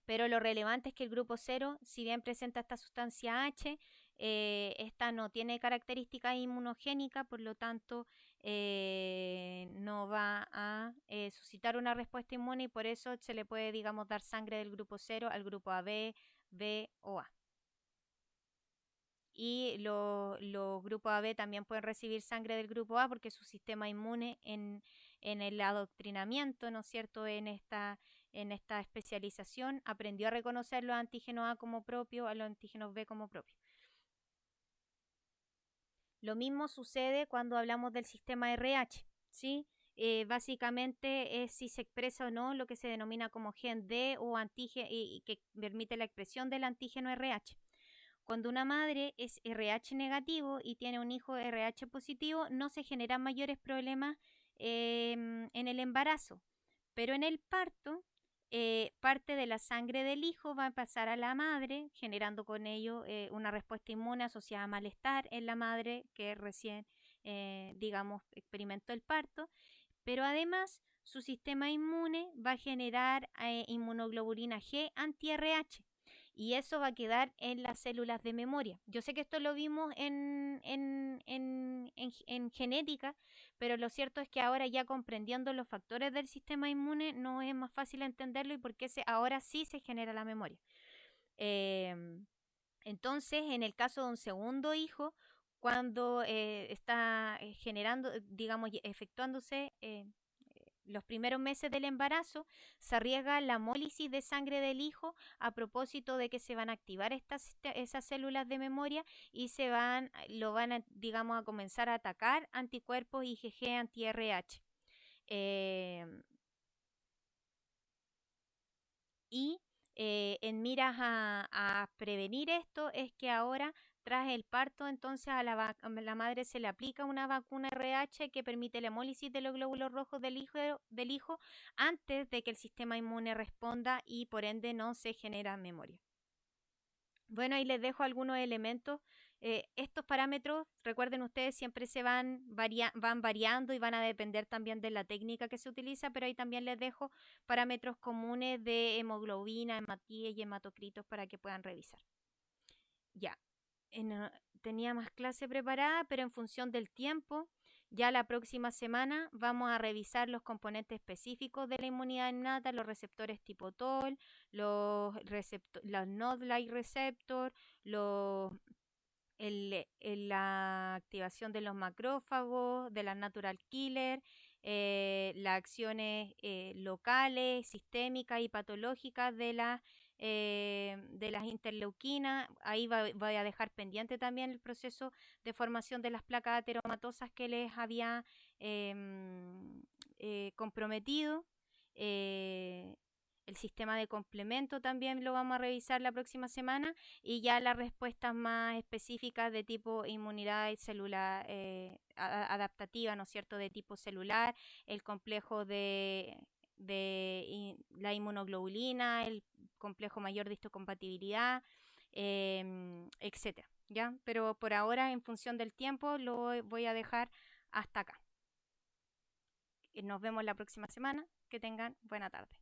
pero lo relevante es que el grupo 0, si bien presenta esta sustancia H, esta no tiene características inmunogénicas, por lo tanto no va a suscitar una respuesta inmune, y por eso se le puede, digamos, dar sangre del grupo 0 al grupo AB, B o A. Y los grupos AB también pueden recibir sangre del grupo A porque su sistema inmune en el adoctrinamiento, ¿no es cierto?, en esta especialización, aprendió a reconocer los antígenos A como propios, a los antígenos B como propios. Lo mismo sucede cuando hablamos del sistema RH. ¿sí? Básicamente es si se expresa o no lo que se denomina como gen D o antígeno y que permite la expresión del antígeno RH. Cuando una madre es RH negativo y tiene un hijo RH positivo, no se generan mayores problemas en el embarazo, pero en el parto, parte de la sangre del hijo va a pasar a la madre, generando con ello una respuesta inmune asociada a malestar en la madre que recién, digamos, experimentó el parto, pero además su sistema inmune va a generar inmunoglobulina G anti-RH y eso va a quedar en las células de memoria. Yo sé que esto lo vimos en genética, pero lo cierto es que ahora ya comprendiendo los factores del sistema inmune no es más fácil entenderlo y por qué ahora sí se genera la memoria. Em, entonces, en el caso de un segundo hijo, cuando está generando, digamos, efectuándose los primeros meses del embarazo, se arriesga la hemólisis de sangre del hijo a propósito de que se van a activar esas células de memoria y lo van a, digamos, a comenzar a atacar anticuerpos IgG anti-RH. Eh, y en miras a prevenir esto es que ahora, tras el parto, entonces a la madre se le aplica una vacuna RH que permite la hemólisis de los glóbulos rojos del hijo antes de que el sistema inmune responda y por ende no se genera memoria. Bueno, ahí les dejo algunos elementos. Estos parámetros, recuerden ustedes, siempre van variando y van a depender también de la técnica que se utiliza, pero ahí también les dejo parámetros comunes de hemoglobina, hematíes y hematocritos para que puedan revisar. Ya, tenía más clase preparada, pero en función del tiempo, ya la próxima semana vamos a revisar los componentes específicos de la inmunidad innata, los receptores tipo TOL, los Node-like receptor, la activación de los macrófagos, de las natural killer, las acciones locales, sistémicas y patológicas de las interleuquinas. Ahí voy a dejar pendiente también el proceso de formación de las placas ateromatosas que les había comprometido. Eh, el sistema de complemento también lo vamos a revisar la próxima semana y ya las respuestas más específicas de tipo inmunidad celular adaptativa, ¿no es cierto?, de tipo celular, el complejo de la inmunoglobulina, el complejo mayor de histocompatibilidad, etcétera, ¿ya? Pero por ahora, en función del tiempo, lo voy a dejar hasta acá. Nos vemos la próxima semana. Que tengan buena tarde.